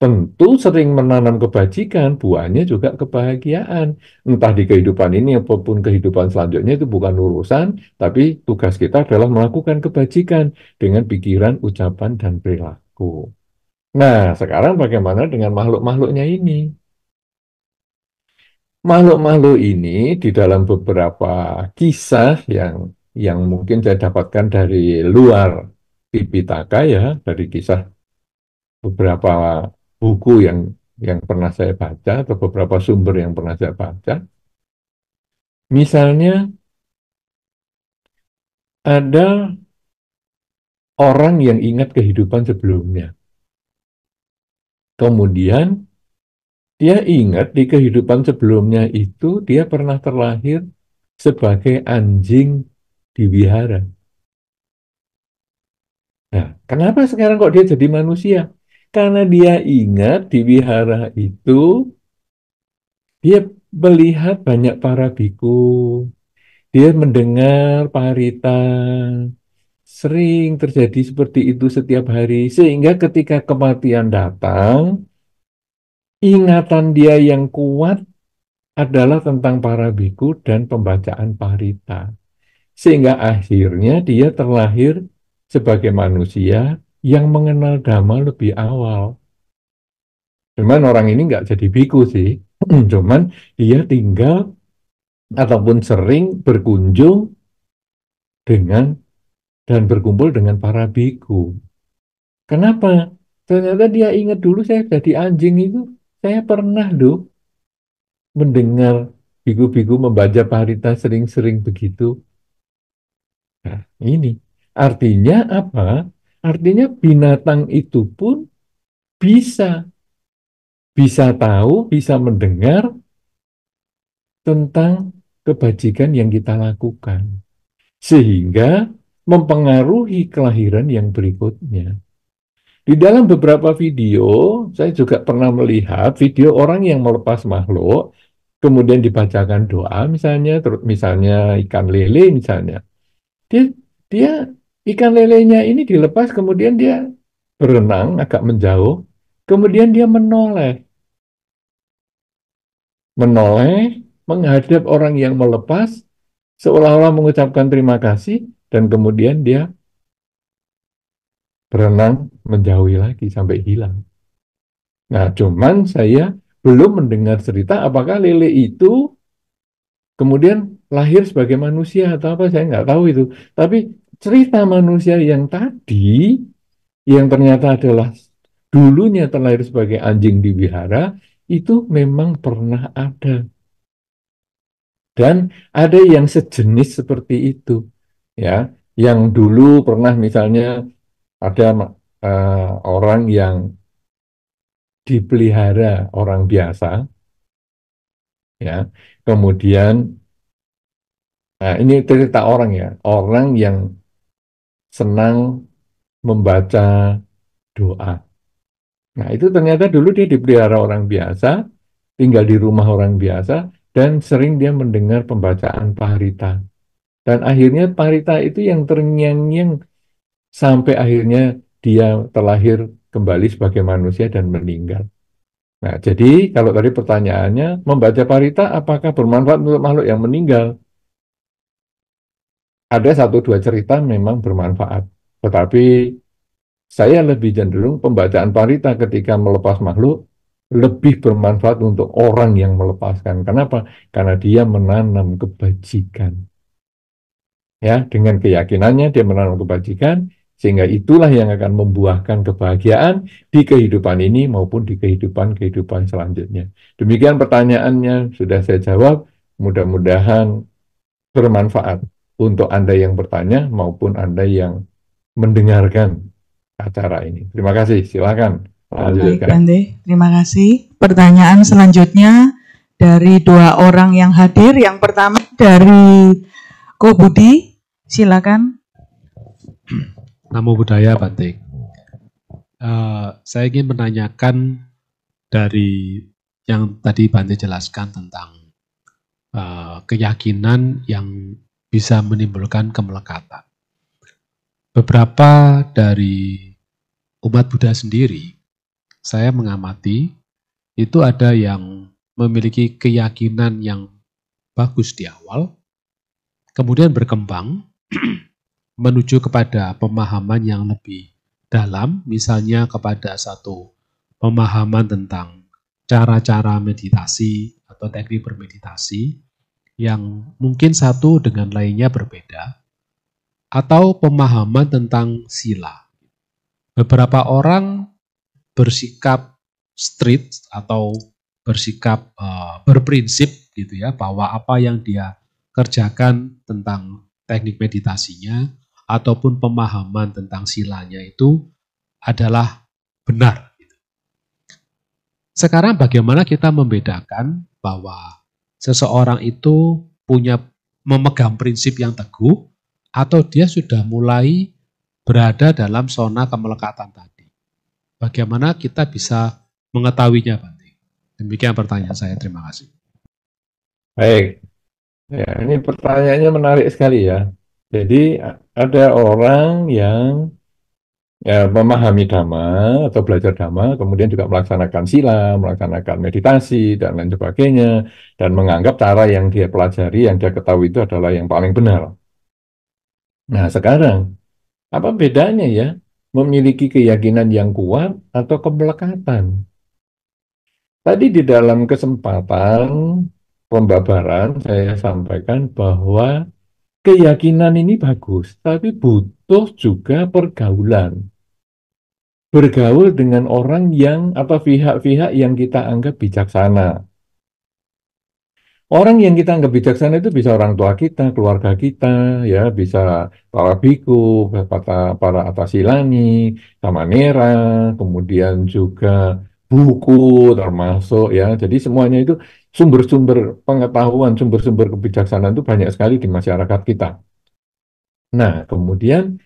Tentu sering menanam kebajikan, buahnya juga kebahagiaan. Entah di kehidupan ini apapun kehidupan selanjutnya itu bukan urusan, tapi tugas kita adalah melakukan kebajikan dengan pikiran, ucapan, dan perilaku. Nah, sekarang bagaimana dengan makhluk-makhluknya ini? Makhluk-makhluk ini di dalam beberapa kisah yang mungkin saya dapatkan dari luar Tipitaka ya, dari kisah beberapa buku yang pernah saya baca atau beberapa sumber yang pernah saya baca. Misalnya ada orang yang ingat kehidupan sebelumnya. Kemudian dia ingat di kehidupan sebelumnya itu dia pernah terlahir sebagai anjing di wihara. Nah, kenapa sekarang kok dia jadi manusia? Karena dia ingat di wihara itu dia melihat banyak para biku, dia mendengar parita, sering terjadi seperti itu setiap hari, sehingga ketika kematian datang, ingatan dia yang kuat adalah tentang para biku dan pembacaan parita. Sehingga akhirnya dia terlahir sebagai manusia yang mengenal Dhamma lebih awal. Cuman orang ini nggak jadi biku sih, cuman dia tinggal ataupun sering berkunjung dengan dan berkumpul dengan para biku. Kenapa? Ternyata dia ingat dulu saya jadi anjing itu, saya pernah loh mendengar biku-biku membaca parita sering-sering begitu. Nah, ini artinya apa? Artinya binatang itu pun bisa bisa tahu, bisa mendengar tentang kebajikan yang kita lakukan, sehingga mempengaruhi kelahiran yang berikutnya. Di dalam beberapa video, saya juga pernah melihat video orang yang melepas makhluk, kemudian dibacakan doa, misalnya, misalnya ikan lele, misalnya. Dia, dia ikan lelenya ini dilepas, kemudian dia berenang agak menjauh, kemudian dia menoleh, menghadap orang yang melepas, seolah-olah mengucapkan terima kasih, dan kemudian dia berenang menjauhi lagi sampai hilang. Nah, cuman saya belum mendengar cerita apakah lele itu kemudian lahir sebagai manusia atau apa, saya nggak tahu itu. Tapi cerita manusia yang tadi, yang ternyata adalah dulunya terlahir sebagai anjing di wihara, itu memang pernah ada. Dan ada yang sejenis seperti itu, ya, yang dulu pernah misalnya ada orang yang dipelihara orang biasa, ya, kemudian, nah ini cerita orang ya, orang yang senang membaca doa. Nah itu ternyata dulu dia dipelihara orang biasa, tinggal di rumah orang biasa, dan sering dia mendengar pembacaan parita. Dan akhirnya parita itu yang terngiang-ngiang sampai akhirnya dia terlahir kembali sebagai manusia dan meninggal. Nah, jadi kalau tadi pertanyaannya, membaca parita apakah bermanfaat untuk makhluk yang meninggal? Ada satu dua cerita memang bermanfaat, tetapi saya lebih cenderung pembacaan parita ketika melepas makhluk lebih bermanfaat untuk orang yang melepaskan. Kenapa? Karena dia menanam kebajikan. Ya, dengan keyakinannya dia menanam kebajikan, sehingga itulah yang akan membuahkan kebahagiaan di kehidupan ini maupun di kehidupan selanjutnya. Demikian pertanyaannya sudah saya jawab. Mudah-mudahan bermanfaat untuk Anda yang bertanya maupun Anda yang mendengarkan acara ini. Terima kasih. Silakan Baik, lanjutkan. Bante. Terima kasih. Pertanyaan selanjutnya dari dua orang yang hadir. Yang pertama dari Ko Budi. Silakan. Namo Buddhaya, Bante. Saya ingin menanyakan dari yang tadi Bante jelaskan tentang keyakinan yang bisa menimbulkan kemelekatan. Beberapa dari umat Buddha sendiri, saya mengamati, itu ada yang memiliki keyakinan yang bagus di awal, kemudian berkembang menuju kepada pemahaman yang lebih dalam, misalnya kepada satu pemahaman tentang cara-cara meditasi atau teknik bermeditasi yang mungkin satu dengan lainnya berbeda, atau pemahaman tentang sila. Beberapa orang bersikap strict atau bersikap berprinsip gitu ya, bahwa apa yang dia kerjakan tentang teknik meditasinya ataupun pemahaman tentang silanya itu adalah benar. Sekarang bagaimana kita membedakan bahwa seseorang itu memegang prinsip yang teguh atau dia sudah mulai berada dalam zona kemelekatan tadi? Bagaimana kita bisa mengetahuinya, Bante? Demikian pertanyaan saya. Terima kasih. Baik. Ya, ini pertanyaannya menarik sekali ya. Jadi ada orang yang memahami Dhamma atau belajar Dhamma, kemudian juga melaksanakan sila, melaksanakan meditasi, dan lain sebagainya, dan menganggap cara yang dia pelajari, yang dia ketahui itu adalah yang paling benar. Nah, sekarang, apa bedanya ya memiliki keyakinan yang kuat atau kemelekatan? Tadi di dalam kesempatan pembabaran, saya sampaikan bahwa keyakinan ini bagus, tapi butuh juga pergaulan. Bergaul dengan orang yang atau pihak-pihak yang kita anggap bijaksana. Orang yang kita anggap bijaksana itu bisa orang tua kita, keluarga kita, ya bisa para biku, para atasilani, samanera, kemudian juga buku termasuk ya. Jadi semuanya itu sumber-sumber pengetahuan, sumber-sumber kebijaksanaan itu banyak sekali di masyarakat kita. Nah, kemudian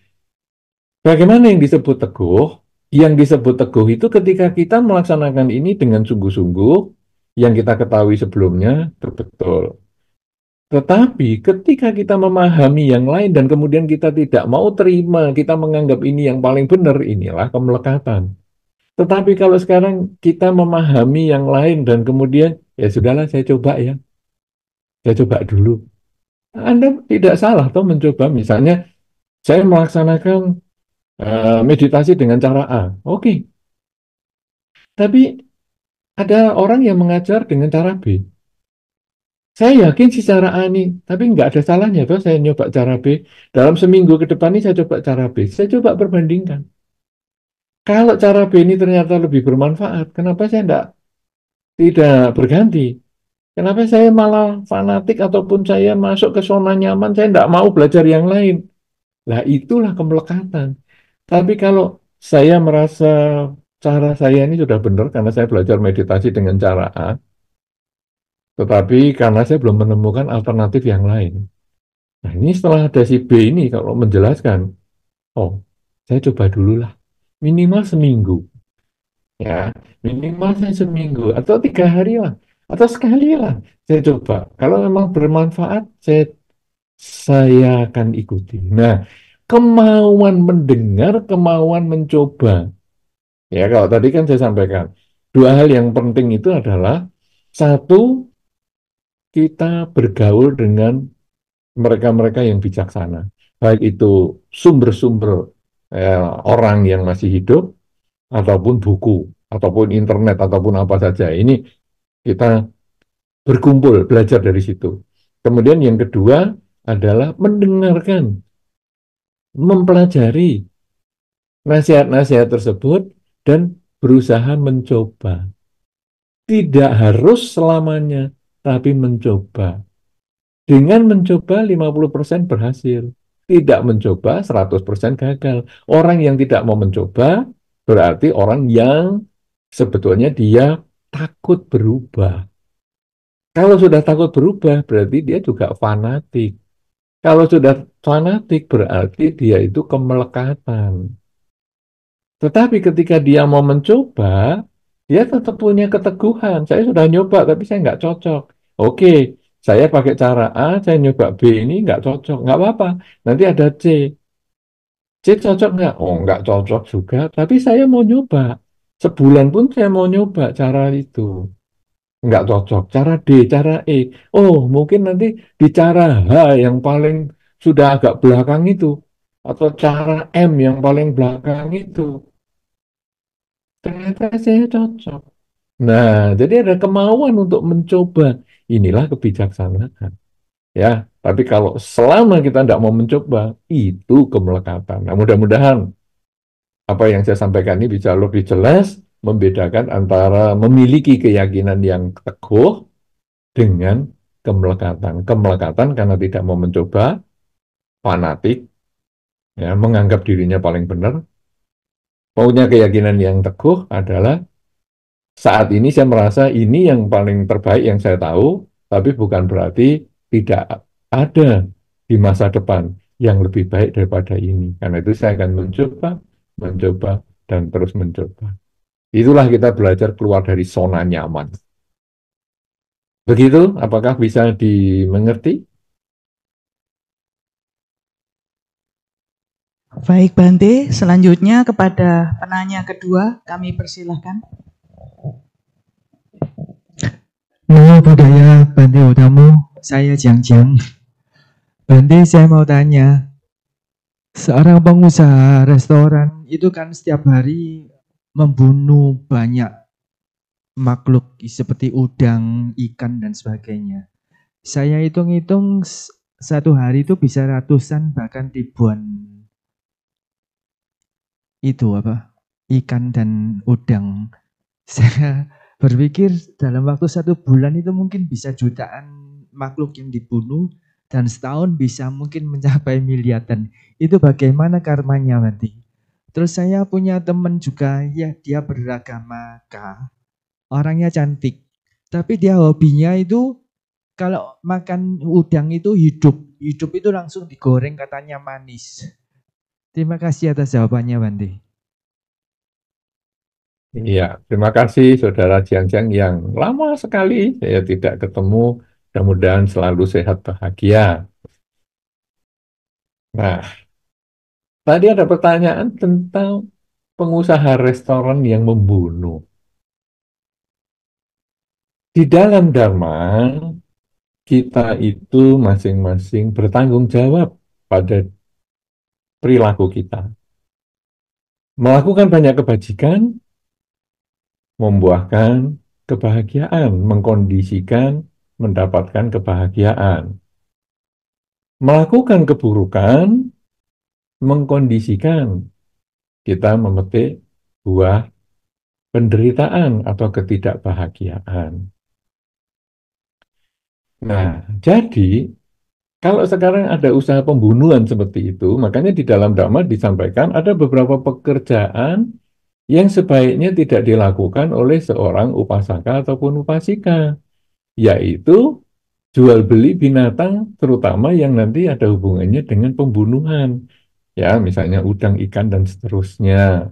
bagaimana yang disebut teguh? Yang disebut teguh itu ketika kita melaksanakan ini dengan sungguh-sungguh, yang kita ketahui sebelumnya itu betul. Tetapi ketika kita memahami yang lain dan kemudian kita tidak mau terima, kita menganggap ini yang paling benar, inilah kemelekatan. Tetapi kalau sekarang kita memahami yang lain dan kemudian, ya sudahlah saya coba ya, saya coba dulu. Anda tidak salah toh mencoba, misalnya saya melaksanakan meditasi dengan cara A. Oke. Tapi ada orang yang mengajar dengan cara B. Saya yakin sih cara A ini, tapi nggak ada salahnya toh saya nyoba cara B. Dalam seminggu ke depan ini saya coba cara B. Saya coba perbandingkan. Kalau cara B ini ternyata lebih bermanfaat, kenapa saya tidak berganti? Kenapa saya malah fanatik ataupun saya masuk ke zona nyaman, saya tidak mau belajar yang lain? Lah itulah kemelekatan. Tapi kalau saya merasa cara saya ini sudah benar karena saya belajar meditasi dengan cara A, tetapi karena saya belum menemukan alternatif yang lain. Nah ini setelah ada si B ini kalau menjelaskan, oh saya coba dulu lah, minimal seminggu. Ya, minimal saya seminggu atau 3 hari lah, atau sekali lah saya coba. Kalau memang bermanfaat, saya akan ikuti. Nah, kemauan mendengar, kemauan mencoba. Ya, kalau tadi kan saya sampaikan, dua hal yang penting itu adalah, satu, kita bergaul dengan mereka-mereka yang bijaksana. Baik itu sumber-sumber orang yang masih hidup, ataupun buku, ataupun internet, ataupun apa saja. Ini kita berkumpul, belajar dari situ. Kemudian yang kedua adalah mendengarkan, mempelajari nasihat-nasihat tersebut dan berusaha mencoba. Tidak harus selamanya, tapi mencoba. Dengan mencoba 50% berhasil. Tidak mencoba 100% gagal. Orang yang tidak mau mencoba berarti orang yang sebetulnya dia takut berubah. Kalau sudah takut berubah berarti dia juga fanatik. Kalau sudah fanatik berarti dia itu kemelekatan. Tetapi ketika dia mau mencoba, dia tetap punya keteguhan. Saya sudah nyoba, tapi saya nggak cocok. Oke, saya pakai cara A, saya nyoba B ini nggak cocok. Nggak apa-apa, nanti ada C. C cocok nggak? Oh, nggak cocok juga, tapi saya mau nyoba. Sebulan pun saya mau nyoba cara itu. Nggak cocok. Cara D, cara E. Oh, mungkin nanti di cara H yang paling sudah agak belakang itu. Atau cara M yang paling belakang itu. Ternyata saya cocok. Nah, jadi ada kemauan untuk mencoba. Inilah kebijaksanaan. Ya, tapi kalau selama kita tidak mau mencoba, itu kemelekatan. Nah, mudah-mudahan apa yang saya sampaikan ini bisa lebih jelas membedakan antara memiliki keyakinan yang teguh dengan kemelekatan. Kemelekatan karena tidak mau mencoba, fanatik, ya, menganggap dirinya paling benar. Punya keyakinan yang teguh adalah saat ini saya merasa ini yang paling terbaik yang saya tahu, tapi bukan berarti tidak ada di masa depan yang lebih baik daripada ini. Karena itu saya akan mencoba, mencoba, dan terus mencoba. Itulah kita belajar keluar dari zona nyaman. Begitu, apakah bisa dimengerti? Baik Bante, selanjutnya kepada penanya kedua kami persilahkan. Namo Buddhaya, Bante Udamu, saya Jiang Jiang. Bante, saya mau tanya, seorang pengusaha restoran itu kan setiap hari membunuh banyak makhluk seperti udang, ikan, dan sebagainya. Saya hitung-hitung satu hari itu bisa ratusan bahkan ribuan ikan dan udang. Saya berpikir dalam waktu 1 bulan itu mungkin bisa jutaan makhluk yang dibunuh dan setahun bisa mungkin mencapai miliaran. Itu bagaimana karmanya nanti? Terus saya punya teman juga, ya dia beragama K, orangnya cantik. Tapi dia hobinya itu kalau makan udang itu hidup itu langsung digoreng katanya manis. Terima kasih atas jawabannya Bante. Iya, terima kasih Saudara Jiang-Jiang yang lama sekali saya tidak ketemu. Mudah-mudahan selalu sehat bahagia. Nah, tadi ada pertanyaan tentang pengusaha restoran yang membunuh. Di dalam Dharma, kita itu masing-masing bertanggung jawab pada perilaku kita. Melakukan banyak kebajikan, membuahkan kebahagiaan, mengkondisikan, mendapatkan kebahagiaan. Melakukan keburukan, mengkondisikan kita memetik buah penderitaan atau ketidakbahagiaan. Nah, jadi kalau sekarang ada usaha pembunuhan seperti itu, makanya di dalam Dhamma disampaikan ada beberapa pekerjaan yang sebaiknya tidak dilakukan oleh seorang upasaka ataupun upasika, yaitu jual beli binatang, terutama yang nanti ada hubungannya dengan pembunuhan, ya misalnya udang, ikan, dan seterusnya.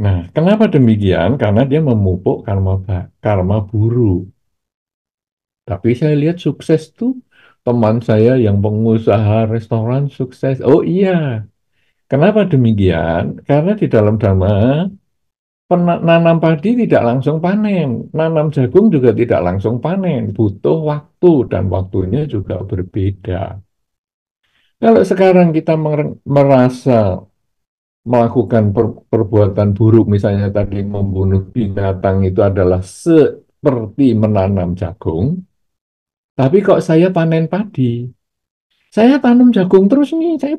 Nah, kenapa demikian? Karena dia memupuk karma buruk. Tapi saya lihat sukses tuh teman saya yang pengusaha restoran sukses. Oh iya, kenapa demikian? Karena di dalam Dhamma, nanam padi tidak langsung panen, nanam jagung juga tidak langsung panen, butuh waktu dan waktunya juga berbeda. Kalau sekarang kita merasa melakukan perbuatan buruk, misalnya tadi membunuh binatang itu adalah seperti menanam jagung, tapi kok saya panen padi? Saya tanam jagung terus nih, saya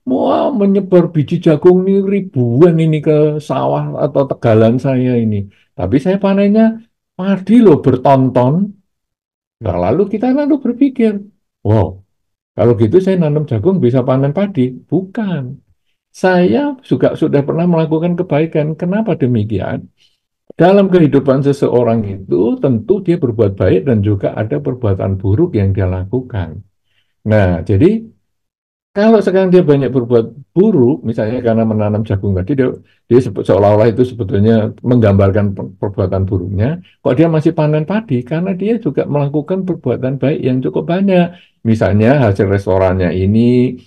mau menyebar biji jagung nih ribuan ini ke sawah atau tegalan saya ini. Tapi saya panennya padi loh bertonton. Nah, lalu kita lalu berpikir, wow, kalau gitu saya nanam jagung bisa panen padi. Bukan. Saya juga sudah pernah melakukan kebaikan. Kenapa demikian? Dalam kehidupan seseorang itu tentu dia berbuat baik dan juga ada perbuatan buruk yang dia lakukan. Nah, jadi kalau sekarang dia banyak berbuat buruk, misalnya karena menanam jagung tadi, dia seolah-olah itu sebetulnya menggambarkan perbuatan buruknya, kok dia masih panen padi? Karena dia juga melakukan perbuatan baik yang cukup banyak. Misalnya hasil restorannya ini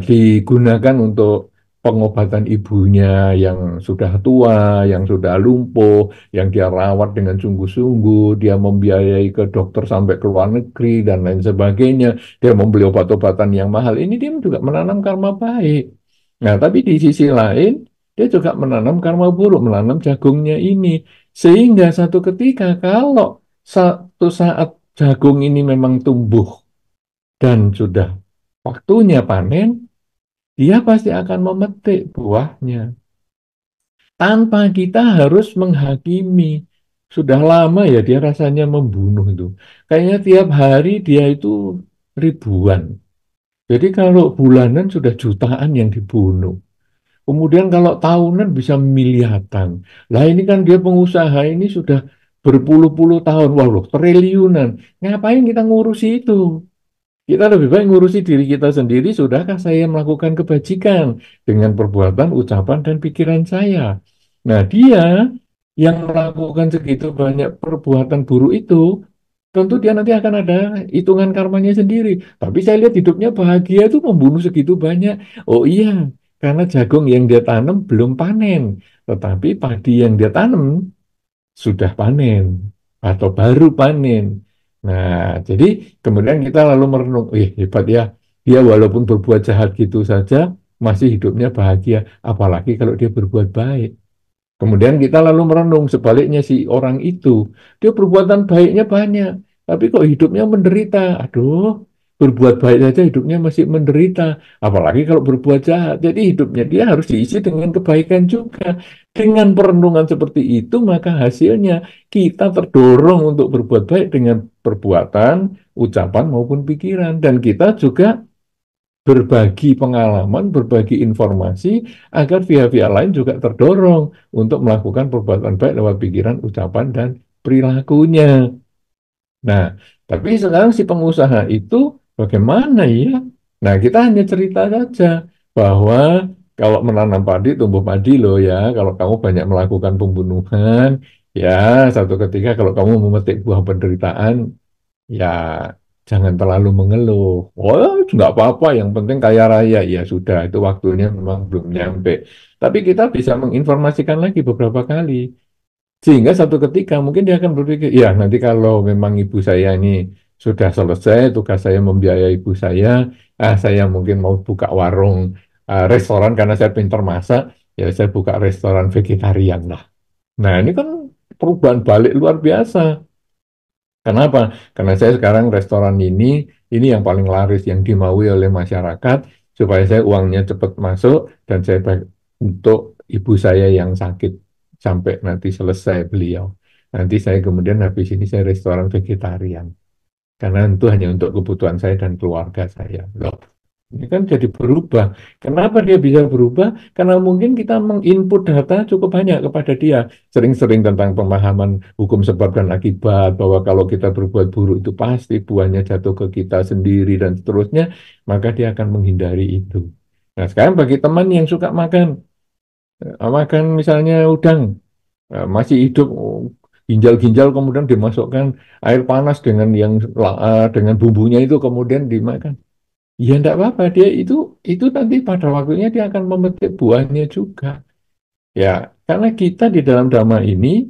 digunakan untuk pengobatan ibunya yang sudah tua, yang sudah lumpuh, yang dia rawat dengan sungguh-sungguh, dia membiayai ke dokter sampai ke luar negeri, dan lain sebagainya, dia membeli obat-obatan yang mahal, ini dia juga menanam karma baik. Nah, tapi di sisi lain, dia juga menanam karma buruk, menanam jagungnya ini. Sehingga satu ketika kalau satu saat jagung ini memang tumbuh dan sudah waktunya panen, dia pasti akan memetik buahnya. Tanpa kita harus menghakimi. Sudah lama ya dia rasanya membunuh itu. Kayaknya tiap hari dia itu ribuan. Jadi kalau bulanan sudah jutaan yang dibunuh. Kemudian kalau tahunan bisa miliaran. Lah ini kan dia pengusaha ini sudah berpuluh-puluh tahun. Wah loh, triliunan. Ngapain kita ngurusi itu? Kita lebih baik ngurusi diri kita sendiri. Sudahkah saya melakukan kebajikan dengan perbuatan, ucapan, dan pikiran saya? Nah, dia yang melakukan segitu banyak perbuatan buruk itu, tentu dia nanti akan ada hitungan karmanya sendiri. Tapi saya lihat hidupnya bahagia itu membunuh segitu banyak. Oh iya, karena jagung yang dia tanam belum panen. Tetapi padi yang dia tanam sudah panen atau baru panen. Nah, jadi kemudian kita lalu merenung, hebat ya, dia walaupun berbuat jahat gitu saja masih hidupnya bahagia, apalagi kalau dia berbuat baik. Kemudian kita lalu merenung sebaliknya si orang itu, dia perbuatan baiknya banyak, tapi kok hidupnya menderita. Aduh, berbuat baik saja hidupnya masih menderita, apalagi kalau berbuat jahat. Jadi hidupnya dia harus diisi dengan kebaikan juga. Dengan perenungan seperti itu, maka hasilnya kita terdorong untuk berbuat baik dengan perbuatan, ucapan maupun pikiran, dan kita juga berbagi pengalaman, berbagi informasi agar pihak-pihak lain juga terdorong untuk melakukan perbuatan baik lewat pikiran, ucapan, dan perilakunya. Nah, tapi sekarang si pengusaha itu bagaimana ya? Nah, kita hanya cerita saja bahwa kalau menanam padi, tumbuh padi loh ya. Kalau kamu banyak melakukan pembunuhan, ya satu ketika kalau kamu memetik buah penderitaan, ya jangan terlalu mengeluh. Oh, nggak apa-apa, yang penting kaya raya. Ya sudah, itu waktunya memang belum nyampe. Tapi kita bisa menginformasikan lagi beberapa kali. Sehingga satu ketika mungkin dia akan berpikir, ya nanti kalau memang ibu saya ini sudah selesai, tugas saya membiayai ibu saya mungkin mau buka warung, restoran karena saya pintar masak, ya saya buka restoran vegetarian lah. Nah ini kan perubahan balik luar biasa. Kenapa? Karena saya sekarang restoran ini yang paling laris, yang dimaui oleh masyarakat, supaya saya uangnya cepat masuk, dan saya untuk ibu saya yang sakit sampai nanti selesai beliau. Nanti saya kemudian habis ini saya restoran vegetarian. Karena itu hanya untuk kebutuhan saya dan keluarga saya. Loh, ini kan jadi berubah. Kenapa dia bisa berubah? Karena mungkin kita menginput data cukup banyak kepada dia. Sering-sering tentang pemahaman hukum sebab dan akibat, bahwa kalau kita berbuat buruk itu pasti buahnya jatuh ke kita sendiri dan seterusnya, maka dia akan menghindari itu. Nah, sekarang bagi teman yang suka makan misalnya udang, masih hidup, ginjal-ginjal kemudian dimasukkan air panas dengan bumbunya itu kemudian dimakan. Ya enggak apa-apa, dia itu nanti pada waktunya dia akan memetik buahnya juga. Ya, karena kita di dalam dhamma ini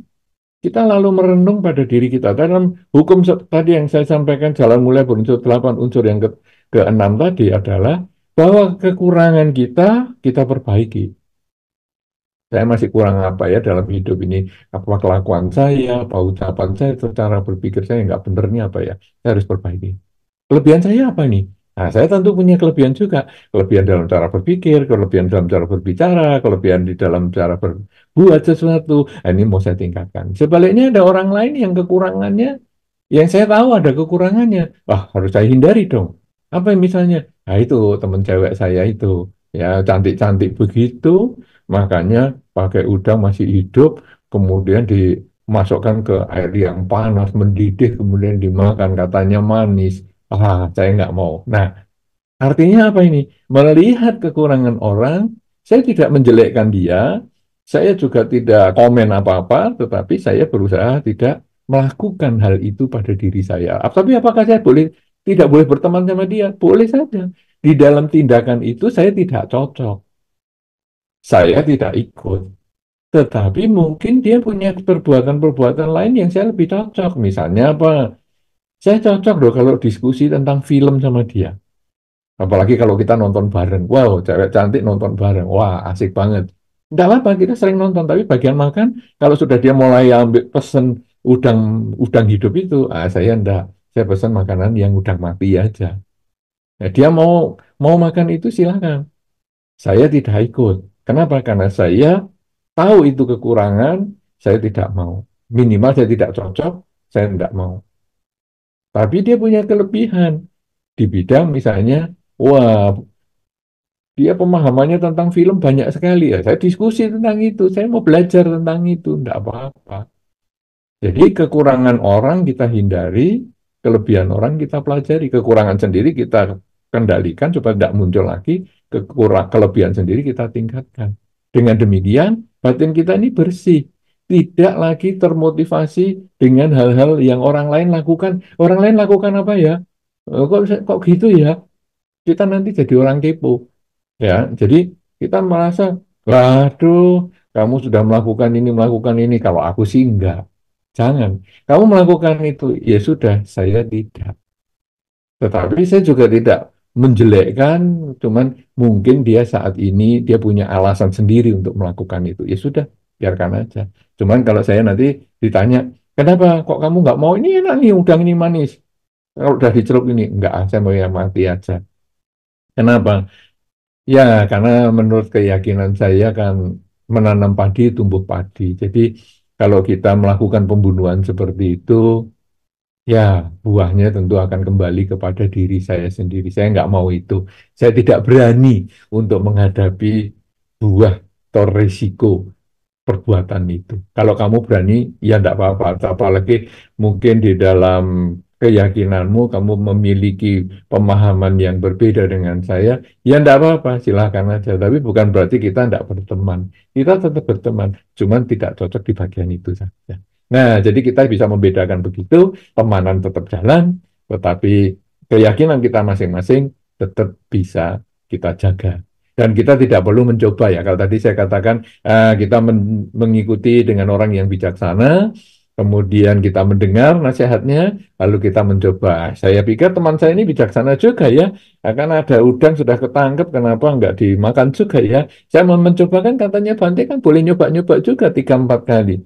kita lalu merenung pada diri kita. Dalam hukum tadi yang saya sampaikan, jalan mulai berunsur 8, unsur yang keenam tadi adalah bahwa kekurangan kita perbaiki. Saya masih kurang apa ya dalam hidup ini, apa kelakuan saya, apa ucapan saya, cara berpikir saya nggak benernya apa ya, saya harus perbaiki. Kelebihan saya apa nih? Nah, saya tentu punya kelebihan juga, kelebihan dalam cara berpikir, kelebihan dalam cara berbicara, kelebihan di dalam cara berbuat sesuatu. Nah, ini mau saya tingkatkan. Sebaliknya ada orang lain yang kekurangannya, yang saya tahu ada kekurangannya. Wah, harus saya hindari dong. Apa yang misalnya? Nah, itu teman cewek saya itu. Ya, cantik-cantik begitu, makanya pakai udang masih hidup, kemudian dimasukkan ke air yang panas, mendidih, kemudian dimakan, katanya manis. Ah, saya nggak mau. Nah, artinya apa ini? Melihat kekurangan orang, saya tidak menjelekkan dia, saya juga tidak komen apa-apa, tetapi saya berusaha tidak melakukan hal itu pada diri saya. Tapi apakah saya tidak boleh berteman sama dia? Boleh saja. Di dalam tindakan itu saya tidak cocok, saya tidak ikut. Tetapi mungkin dia punya perbuatan-perbuatan lain yang saya lebih cocok. Misalnya apa? Saya cocok loh kalau diskusi tentang film sama dia. Apalagi kalau kita nonton bareng. Wow, cewek cantik nonton bareng. Wah, asik banget. Enggak apa-apa, kita sering nonton. Tapi bagian makan, kalau sudah dia mulai ambil pesen udang udang hidup itu, saya enggak. Saya pesan makanan yang udang mati aja. Ya, dia mau makan itu silakan. Saya tidak ikut. Kenapa? Karena saya tahu itu kekurangan, saya tidak mau. Minimal saya tidak cocok, saya tidak mau. Tapi dia punya kelebihan di bidang misalnya, wah, dia pemahamannya tentang film banyak sekali ya. Saya diskusi tentang itu, saya mau belajar tentang itu, enggak apa-apa. Jadi kekurangan orang kita hindari, kelebihan orang kita pelajari, kekurangan sendiri kita kendalikan supaya tidak muncul lagi, kelebihan sendiri kita tingkatkan. Dengan demikian, batin kita ini bersih, tidak lagi termotivasi dengan hal-hal yang orang lain lakukan. Orang lain lakukan apa ya? Kok gitu ya? Kita nanti jadi orang kepo. Ya, jadi kita merasa, waduh, kamu sudah melakukan ini. Kalau aku sih enggak. Jangan. Kamu melakukan itu, ya sudah, saya tidak. Tetapi saya juga tidak menjelekkan, cuman mungkin dia saat ini dia punya alasan sendiri untuk melakukan itu. Ya sudah, biarkan aja. Cuman kalau saya nanti ditanya, kenapa kok kamu nggak mau? Ini enak nih, udang ini manis. Kalau udah dicelup ini, enggak, saya mau yang mati aja. Kenapa? Ya, karena menurut keyakinan saya kan menanam padi tumbuh padi. Jadi kalau kita melakukan pembunuhan seperti itu, ya buahnya tentu akan kembali kepada diri saya sendiri. Saya nggak mau itu. Saya tidak berani untuk menghadapi buah atau risiko perbuatan itu. Kalau kamu berani, ya enggak apa-apa. Apalagi mungkin di dalam keyakinanmu, kamu memiliki pemahaman yang berbeda dengan saya, ya enggak apa-apa, silahkan aja. Tapi bukan berarti kita enggak berteman. Kita tetap berteman, cuman tidak cocok di bagian itu saja. Nah, jadi kita bisa membedakan begitu, temanan tetap jalan, tetapi keyakinan kita masing-masing tetap bisa kita jaga. Dan kita tidak perlu mencoba ya. Kalau tadi saya katakan kita mengikuti dengan orang yang bijaksana, kemudian kita mendengar nasihatnya, lalu kita mencoba. Saya pikir teman saya ini bijaksana juga ya, karena ada udang sudah ketangkep, kenapa nggak dimakan juga ya? Saya mau mencoba kan katanya Bante kan boleh nyoba-nyoba juga 3-4 kali.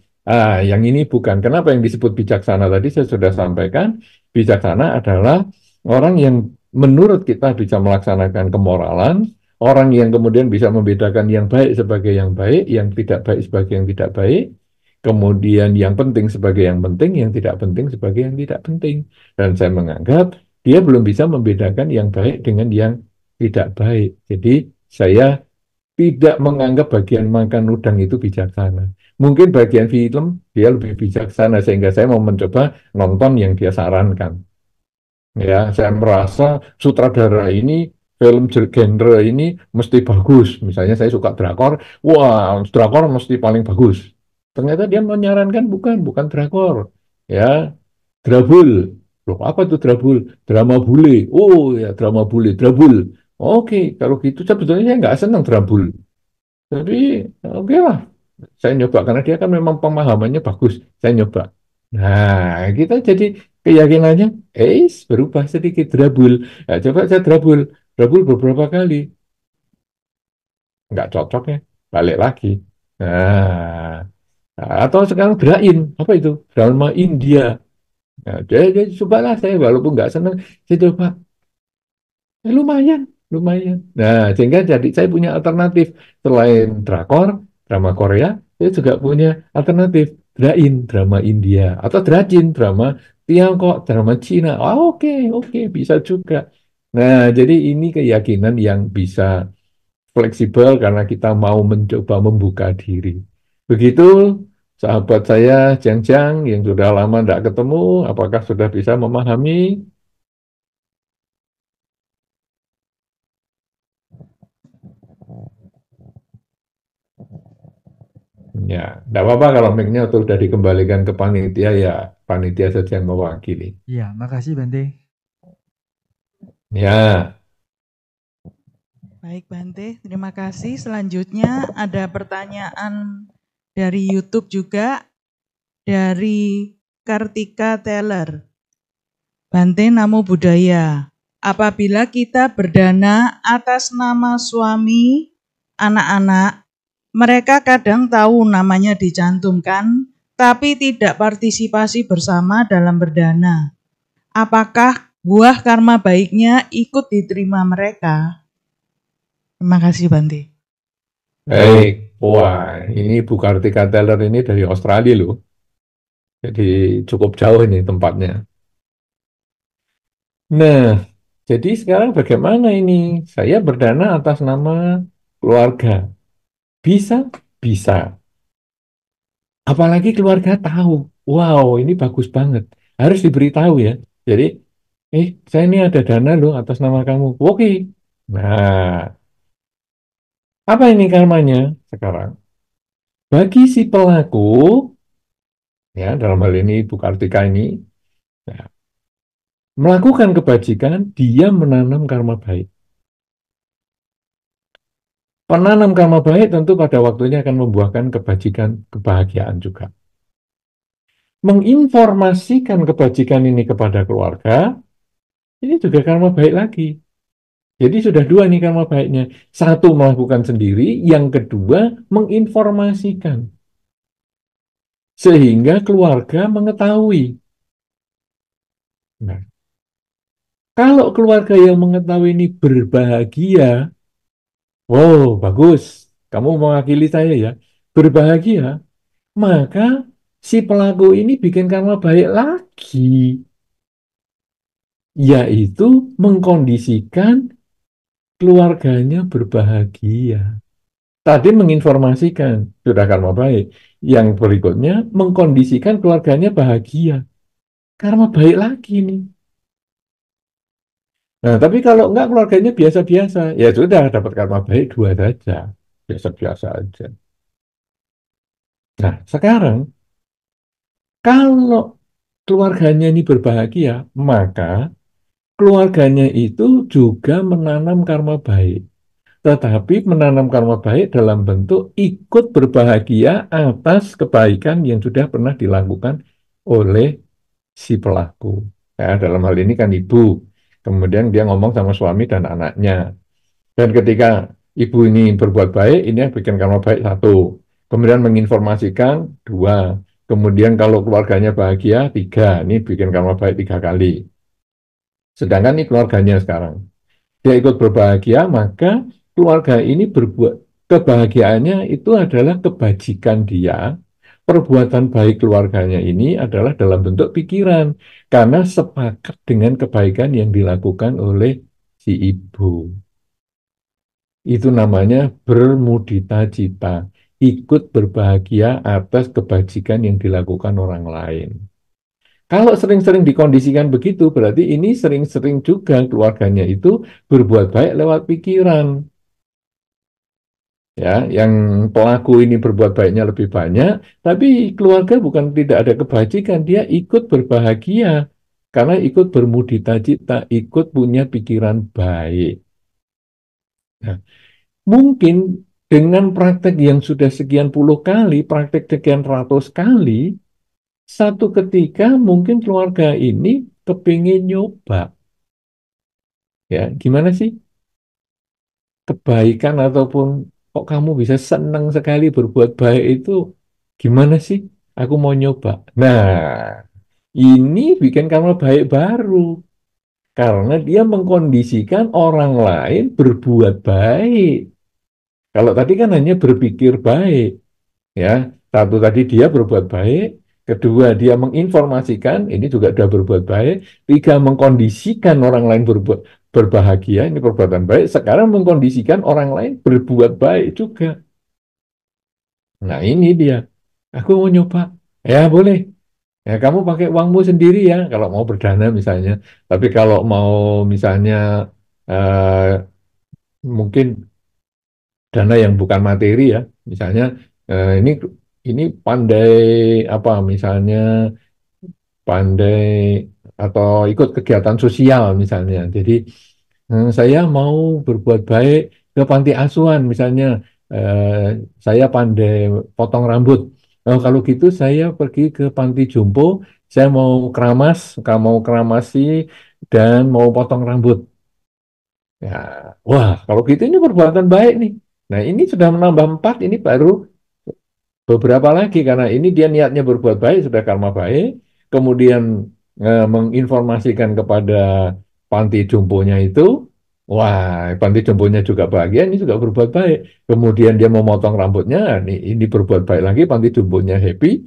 Yang ini bukan. Kenapa yang disebut bijaksana tadi saya sudah sampaikan, bijaksana adalah orang yang menurut kita bisa melaksanakan kemoralan, orang yang kemudian bisa membedakan yang baik sebagai yang baik, yang tidak baik sebagai yang tidak baik, kemudian yang penting sebagai yang penting, yang tidak penting sebagai yang tidak penting. Dan saya menganggap dia belum bisa membedakan yang baik dengan yang tidak baik. Jadi saya tidak menganggap bagian makan udang itu bijaksana. Mungkin bagian film dia lebih bijaksana sehingga saya mau mencoba nonton yang dia sarankan. Ya, saya merasa sutradara ini film genre ini mesti bagus. Misalnya saya suka drakor, wah, drakor mesti paling bagus. Ternyata dia menyarankan bukan drakor. Ya, drabul. Loh, apa itu drabul? Drama bule. Oh ya, drama bule, drabul. Oke, kalau gitu sebetulnya saya nggak senang drabul. Tapi oke lah, saya nyoba karena dia kan memang pemahamannya bagus. Saya nyoba. Nah, kita jadi keyakinannya, berubah sedikit drabul. Nah, coba saya drabul, drabul beberapa kali, nggak cocok ya, balik lagi. Nah, atau sekarang drain, apa itu? Drama India. Nah, jadi cobalah saya walaupun nggak senang, saya coba. Lumayan, lumayan. Nah, sehingga jadi saya punya alternatif selain drakor, drama Korea, saya juga punya alternatif Drain, drama India, atau Drajin, drama Tiongkok, drama Cina. Oh, oke, oke, bisa juga. Nah, jadi ini keyakinan yang bisa fleksibel karena kita mau mencoba membuka diri. Begitu, sahabat saya, Jang Jang, yang sudah lama tidak ketemu, apakah sudah bisa memahami? Ya, tidak apa-apa kalau mic-nya sudah dikembalikan ke panitia, ya panitia saja yang mewakili. Iya, makasih Bante. Ya, Baik Bante, terima kasih. Selanjutnya ada pertanyaan dari YouTube juga, dari Kartika Teller. Bante Namo Buddhaya, apabila kita berdana atas nama suami, anak-anak, mereka kadang tahu namanya dicantumkan, tapi tidak partisipasi bersama dalam berdana. Apakah buah karma baiknya ikut diterima mereka? Terima kasih Bante. baik. Wah, ini Bu Kartika Teller ini dari Australia loh. Jadi cukup jauh ini tempatnya. Nah, jadi sekarang bagaimana ini? Saya berdana atas nama keluarga. Bisa? Bisa. Apalagi keluarga tahu. Wow, ini bagus banget. Harus diberitahu ya. Jadi, saya ini ada dana loh atas nama kamu. Oke. Nah, apa ini karmanya sekarang? Bagi si pelaku, ya dalam hal ini Ibu Kartika ini, ya, melakukan kebajikan, dia menanam karma baik. Penanam karma baik tentu pada waktunya akan membuahkan kebajikan, kebahagiaan juga. Menginformasikan kebajikan ini kepada keluarga, ini juga karma baik lagi. Jadi sudah dua nih karma baiknya. Satu melakukan sendiri, yang kedua menginformasikan. Sehingga keluarga mengetahui. Nah, kalau keluarga yang mengetahui ini berbahagia, wow, bagus. Kamu mewakili saya ya. Berbahagia, maka si pelaku ini bikin karma baik lagi, yaitu mengkondisikan keluarganya berbahagia. Tadi menginformasikan, sudah karma baik. Yang berikutnya, mengkondisikan keluarganya bahagia. Karma baik lagi nih. Nah, tapi kalau enggak keluarganya biasa-biasa, ya sudah dapat karma baik dua saja. Biasa-biasa aja. Nah, sekarang kalau keluarganya ini berbahagia, maka keluarganya itu juga menanam karma baik. Tetapi menanam karma baik dalam bentuk ikut berbahagia atas kebaikan yang sudah pernah dilakukan oleh si pelaku. Ya, dalam hal ini kan ibu. Kemudian dia ngomong sama suami dan anaknya. Dan ketika ibu ini berbuat baik, ini yang bikin karma baik satu. Kemudian menginformasikan dua. Kemudian kalau keluarganya bahagia, tiga. Ini bikin karma baik tiga kali. Sedangkan ini keluarganya sekarang. Dia ikut berbahagia, maka keluarga ini berbuat kebahagiaannya itu adalah kebajikan dia. Perbuatan baik keluarganya ini adalah dalam bentuk pikiran karena sepakat dengan kebaikan yang dilakukan oleh si ibu. Itu namanya bermudita cita, ikut berbahagia atas kebajikan yang dilakukan orang lain. Kalau sering-sering dikondisikan begitu, berarti ini sering-sering juga keluarganya itu berbuat baik lewat pikiran. Ya, yang pelaku ini berbuat baiknya lebih banyak, tapi keluarga bukan tidak ada kebajikan, dia ikut berbahagia karena ikut bermudita cita, ikut punya pikiran baik. Nah, mungkin dengan praktek yang sudah sekian puluh kali, praktek sekian ratus kali, satu ketika mungkin keluarga ini kepingin nyoba. Ya, gimana sih kebaikan ataupun kok kamu bisa senang sekali berbuat baik itu gimana sih? Aku mau nyoba. Nah, ini bikin kamu baik baru. Karena dia mengkondisikan orang lain berbuat baik. Kalau tadi kan hanya berpikir baik, ya. Satu tadi dia berbuat baik, kedua dia menginformasikan, ini juga sudah berbuat baik, tiga mengkondisikan orang lain berbuat berbahagia, ini perbuatan baik. Sekarang mengkondisikan orang lain berbuat baik juga. Nah ini dia. Aku mau nyoba. Ya boleh. Ya kamu pakai uangmu sendiri ya, kalau mau berdana misalnya. Tapi kalau mau misalnya mungkin dana yang bukan materi ya, misalnya ini pandai apa misalnya pandai atau ikut kegiatan sosial misalnya. Jadi saya mau berbuat baik ke panti asuhan misalnya. Saya pandai potong rambut. Oh, kalau gitu saya pergi ke panti jompo, saya mau keramasi dan mau potong rambut. Ya, wah, kalau gitu ini perbuatan baik nih. Nah, ini sudah menambah 4, ini baru beberapa lagi karena ini dia niatnya berbuat baik, sudah karma baik, kemudian menginformasikan kepada panti jomponya itu, wah, panti jomponya juga bahagia, ini juga berbuat baik. Kemudian dia memotong rambutnya, ini berbuat baik lagi, panti jomponya happy,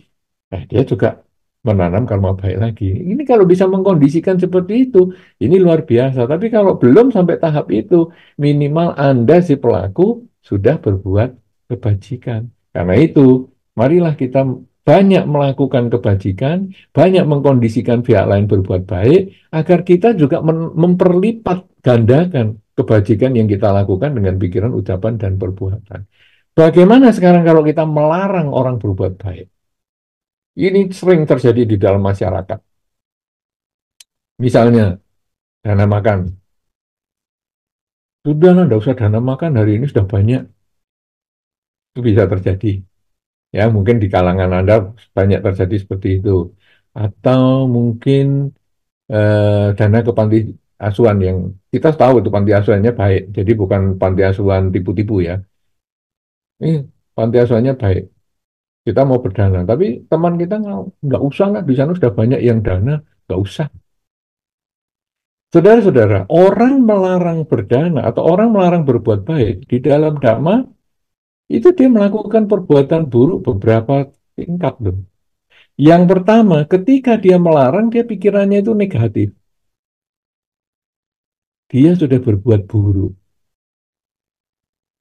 dia juga menanam karma baik lagi. Ini kalau bisa mengkondisikan seperti itu, ini luar biasa. Tapi kalau belum sampai tahap itu, minimal Anda si pelaku sudah berbuat kebajikan. Karena itu, marilah kita banyak melakukan kebajikan, banyak mengkondisikan pihak lain berbuat baik, agar kita juga memperlipat gandakan kebajikan yang kita lakukan dengan pikiran, ucapan, dan perbuatan. Bagaimana sekarang kalau kita melarang orang berbuat baik? Ini sering terjadi di dalam masyarakat. Misalnya, dana makan. Sudah lah, tidak usah dana makan, hari ini sudah banyak. Itu bisa terjadi. Ya, mungkin di kalangan Anda banyak terjadi seperti itu. Atau mungkin dana ke panti asuhan yang kita tahu itu panti asuhannya baik. Jadi bukan panti asuhan tipu-tipu ya. Ini panti asuhannya baik. Kita mau berdana, tapi teman kita nggak usah lah, di sana sudah banyak yang dana, nggak usah. Saudara-saudara, orang melarang berdana atau orang melarang berbuat baik di dalam dhamma itu dia melakukan perbuatan buruk beberapa tingkat loh. Yang pertama, ketika dia melarang, dia pikirannya itu negatif. Dia sudah berbuat buruk.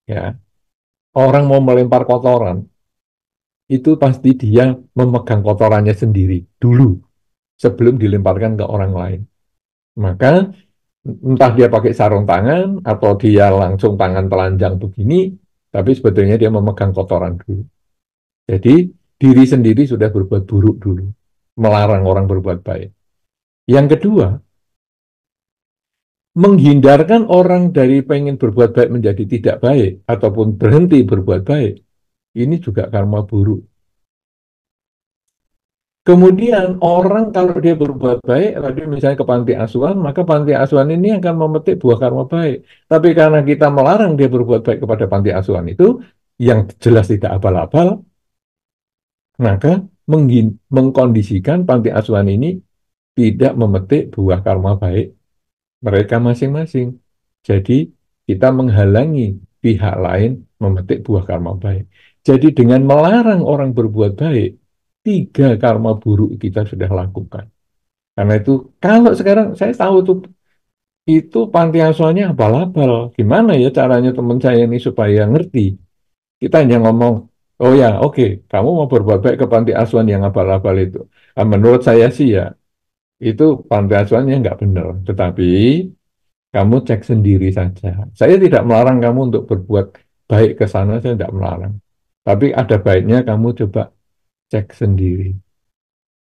Ya, orang mau melempar kotoran, itu pasti dia memegang kotorannya sendiri dulu sebelum dilemparkan ke orang lain. Maka entah dia pakai sarung tangan atau dia langsung tangan telanjang begini, tapi sebetulnya dia memegang kotoran dulu. Jadi diri sendiri sudah berbuat buruk dulu, melarang orang berbuat baik. Yang kedua, menghindarkan orang dari pengen berbuat baik menjadi tidak baik ataupun berhenti berbuat baik, ini juga karma buruk. Kemudian orang kalau dia berbuat baik, tadi misalnya ke panti asuhan, maka panti asuhan ini akan memetik buah karma baik. Tapi karena kita melarang dia berbuat baik kepada panti asuhan itu, yang jelas tidak abal-abal, maka mengkondisikan panti asuhan ini tidak memetik buah karma baik mereka masing-masing. Jadi kita menghalangi pihak lain memetik buah karma baik. Jadi dengan melarang orang berbuat baik, 3 karma buruk kita sudah lakukan. Karena itu kalau sekarang saya tahu itu panti asuhannya abal-abal. Gimana ya caranya teman saya ini supaya ngerti? Kita hanya ngomong, oh ya oke, kamu mau berbuat baik ke panti asuhan yang abal-abal itu. Menurut saya sih ya, itu panti asuhannya nggak benar. Tetapi kamu cek sendiri saja. Saya tidak melarang kamu untuk berbuat baik ke sana, saya tidak melarang. Tapi ada baiknya kamu coba cek sendiri.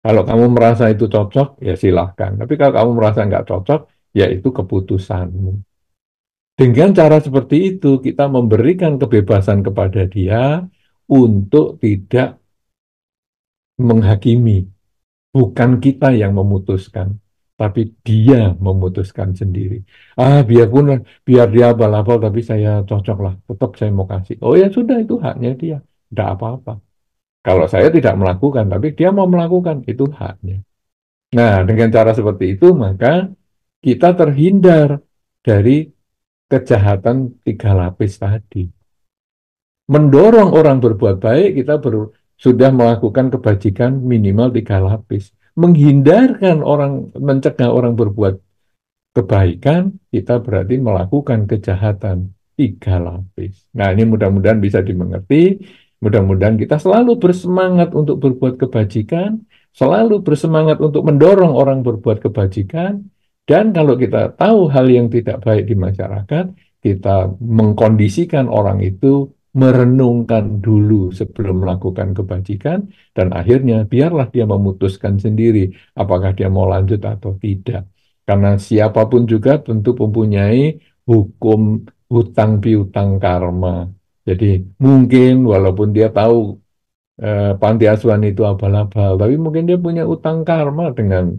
Kalau kamu merasa itu cocok, ya silahkan. Tapi kalau kamu merasa nggak cocok, ya itu keputusanmu. Dengan cara seperti itu, kita memberikan kebebasan kepada dia untuk tidak menghakimi. Bukan kita yang memutuskan, tapi dia memutuskan sendiri. Biar dia abal-abal, tapi saya cocok lah. Tetap saya mau kasih. Oh ya sudah, itu haknya dia. Tidak apa-apa. Kalau saya tidak melakukan, tapi dia mau melakukan, itu haknya. Nah, dengan cara seperti itu, maka kita terhindar dari kejahatan 3 lapis tadi. Mendorong orang berbuat baik, kita sudah melakukan kebajikan minimal 3 lapis. Mencegah orang berbuat kebaikan, kita berarti melakukan kejahatan 3 lapis. Nah, ini mudah-mudahan bisa dimengerti. Mudah-mudahan kita selalu bersemangat untuk berbuat kebajikan, selalu bersemangat untuk mendorong orang berbuat kebajikan, dan kalau kita tahu hal yang tidak baik di masyarakat, kita mengkondisikan orang itu merenungkan dulu sebelum melakukan kebajikan, dan akhirnya biarlah dia memutuskan sendiri apakah dia mau lanjut atau tidak. Karena siapapun juga tentu mempunyai hukum hutang piutang karma. Jadi mungkin walaupun dia tahu panti asuhan itu abal-abal, tapi mungkin dia punya utang karma dengan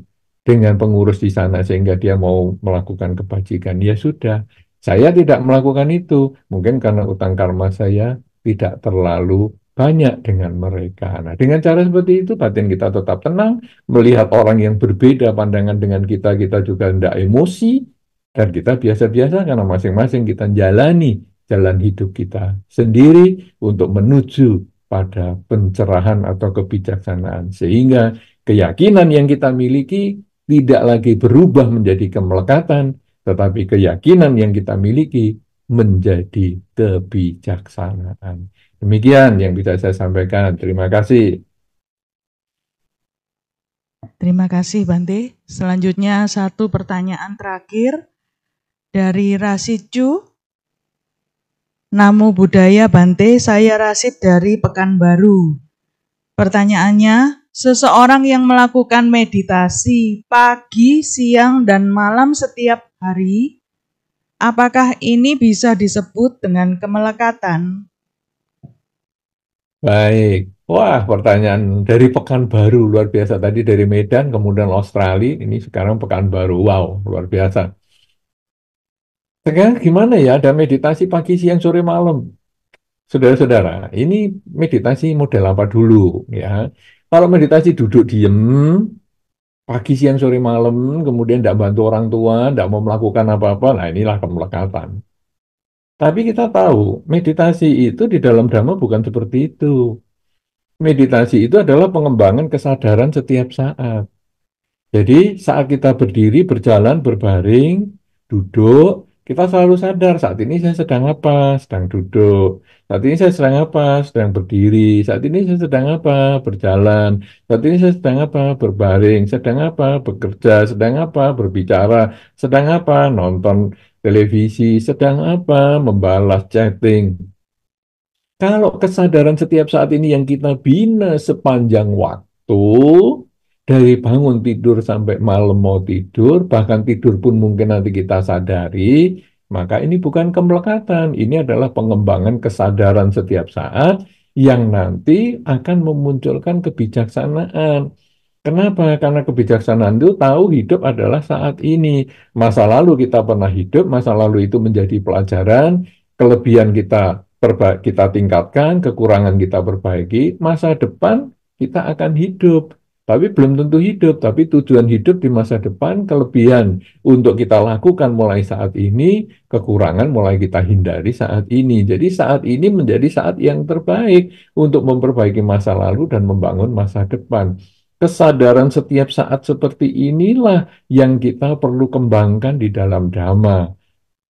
pengurus di sana sehingga dia mau melakukan kebajikan. Ya sudah, saya tidak melakukan itu. Mungkin karena utang karma saya tidak terlalu banyak dengan mereka. Nah, dengan cara seperti itu batin kita tetap tenang, melihat orang yang berbeda pandangan dengan kita juga tidak emosi, dan kita biasa-biasa karena masing-masing kita jalani jalan hidup kita sendiri untuk menuju pada pencerahan atau kebijaksanaan. Sehingga keyakinan yang kita miliki tidak lagi berubah menjadi kemelekatan, tetapi keyakinan yang kita miliki menjadi kebijaksanaan. Demikian yang bisa saya sampaikan. Terima kasih. Terima kasih Bante. Selanjutnya satu pertanyaan terakhir dari Rasicu. Namo Buddhaya Bante, saya Rasid dari Pekanbaru. Pertanyaannya, seseorang yang melakukan meditasi pagi, siang, dan malam setiap hari, apakah ini bisa disebut dengan kemelekatan? Baik. Wah, pertanyaan dari Pekanbaru, luar biasa. Tadi dari Medan, kemudian Australia, ini sekarang Pekanbaru. Wow, luar biasa. Sekarang gimana ya, ada meditasi pagi, siang, sore, malam. Saudara-saudara, ini meditasi model apa dulu ya? Kalau meditasi duduk diem, pagi, siang, sore, malam, kemudian tidak bantu orang tua, tidak mau melakukan apa-apa, nah inilah kemelekatan. Tapi kita tahu, meditasi itu di dalam Dhamma bukan seperti itu. Meditasi itu adalah pengembangan kesadaran setiap saat. Jadi saat kita berdiri, berjalan, berbaring, duduk, kita selalu sadar saat ini saya sedang apa, sedang duduk. Saat ini saya sedang apa, sedang berdiri. Saat ini saya sedang apa, berjalan. Saat ini saya sedang apa, berbaring. Sedang apa, bekerja. Sedang apa, berbicara. Sedang apa, nonton televisi. Sedang apa, membalas chatting. Kalau kesadaran setiap saat ini yang kita bina sepanjang waktu, dari bangun tidur sampai malam mau tidur, bahkan tidur pun mungkin nanti kita sadari, maka ini bukan kemelekatan, ini adalah pengembangan kesadaran setiap saat yang nanti akan memunculkan kebijaksanaan. Kenapa? Karena kebijaksanaan itu tahu hidup adalah saat ini. Masa lalu kita pernah hidup, masa lalu itu menjadi pelajaran, kelebihan kita tingkatkan, kekurangan kita perbaiki, masa depan kita akan hidup. Tapi belum tentu hidup, tapi tujuan hidup di masa depan, kelebihan untuk kita lakukan mulai saat ini, kekurangan mulai kita hindari saat ini. Jadi saat ini menjadi saat yang terbaik untuk memperbaiki masa lalu dan membangun masa depan. Kesadaran setiap saat seperti inilah yang kita perlu kembangkan di dalam Dhamma.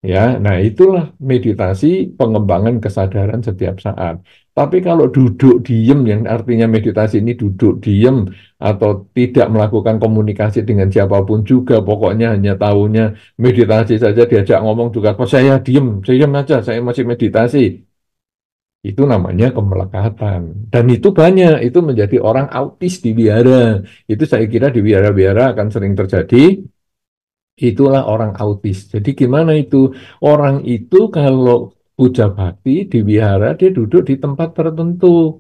Ya, nah itulah meditasi pengembangan kesadaran setiap saat. Tapi kalau duduk diem, yang artinya meditasi ini duduk diem atau tidak melakukan komunikasi dengan siapapun juga, pokoknya hanya tahunya meditasi saja, diajak ngomong juga, kok saya diem aja, saya masih meditasi. Itu namanya kemelekatan. Dan itu banyak, itu menjadi orang autis di wihara. Itu saya kira di wihara-wihara akan sering terjadi. Itulah orang autis. Jadi gimana itu? Orang itu kalau puja bakti di wihara, dia duduk di tempat tertentu.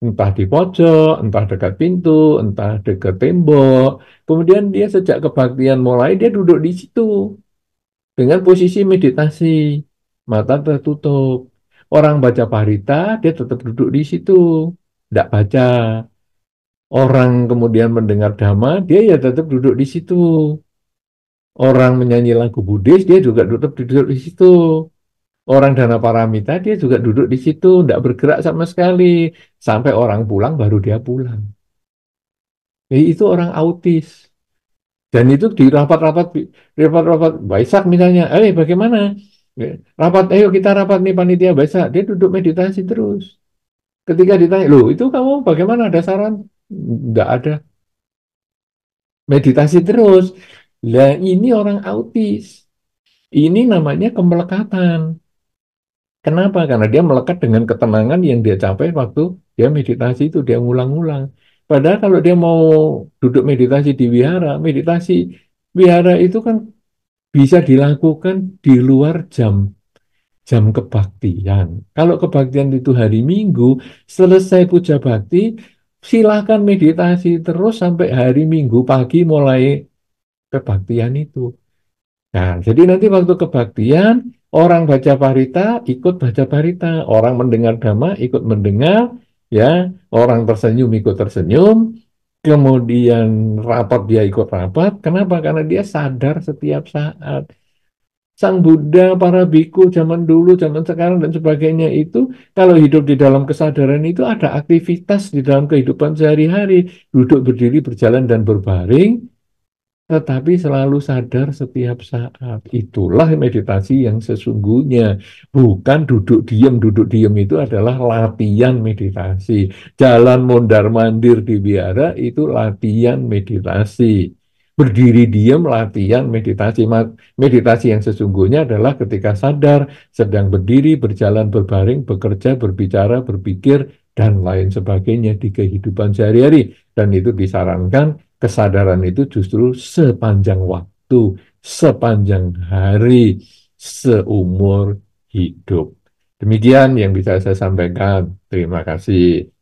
Entah di pojok, entah dekat pintu, entah dekat tembok. Kemudian dia sejak kebaktian mulai, dia duduk di situ. Dengan posisi meditasi. Mata tertutup. Orang baca parita, dia tetap duduk di situ. Tidak baca. Orang kemudian mendengar dhamma, dia ya tetap duduk di situ. Orang menyanyi lagu Buddhis, dia juga duduk di situ. Orang Dana Paramita, dia juga duduk di situ, tidak bergerak sama sekali. Sampai orang pulang, baru dia pulang. Jadi itu orang autis. Dan itu di rapat-rapat Waisak misalnya, bagaimana? Rapat, ayo kita rapat nih panitia Waisak. Dia duduk meditasi terus. Ketika ditanya, loh itu kamu bagaimana, ada saran? Nggak ada. Meditasi terus. Lah ini orang autis. Ini namanya kemelekatan. Kenapa? Karena dia melekat dengan ketenangan yang dia capai waktu dia meditasi itu, dia ngulang-ngulang. Padahal kalau dia mau duduk meditasi di meditasi wihara itu kan bisa dilakukan di luar jam jam kebaktian. Kalau kebaktian itu hari Minggu, selesai puja bakti, silakan meditasi terus sampai hari Minggu pagi mulai kebaktian itu. Nah, jadi nanti waktu kebaktian, orang baca parita ikut baca parita, orang mendengar dhamma ikut mendengar, ya, orang tersenyum ikut tersenyum, kemudian rapat dia ikut rapat. Kenapa? Karena dia sadar setiap saat. Sang Buddha, para biku zaman dulu, zaman sekarang dan sebagainya itu, kalau hidup di dalam kesadaran itu ada aktivitas di dalam kehidupan sehari-hari, duduk, berdiri, berjalan, dan berbaring, tetapi selalu sadar setiap saat. Itulah meditasi yang sesungguhnya. Bukan duduk diam itu adalah latihan meditasi. Jalan mondar-mandir di biara itu latihan meditasi. Berdiri diam latihan meditasi. Meditasi yang sesungguhnya adalah ketika sadar, sedang berdiri, berjalan, berbaring, bekerja, berbicara, berpikir, dan lain sebagainya di kehidupan sehari-hari. Dan itu disarankan kesadaran itu justru sepanjang waktu, sepanjang hari, seumur hidup. Demikian yang bisa saya sampaikan. Terima kasih.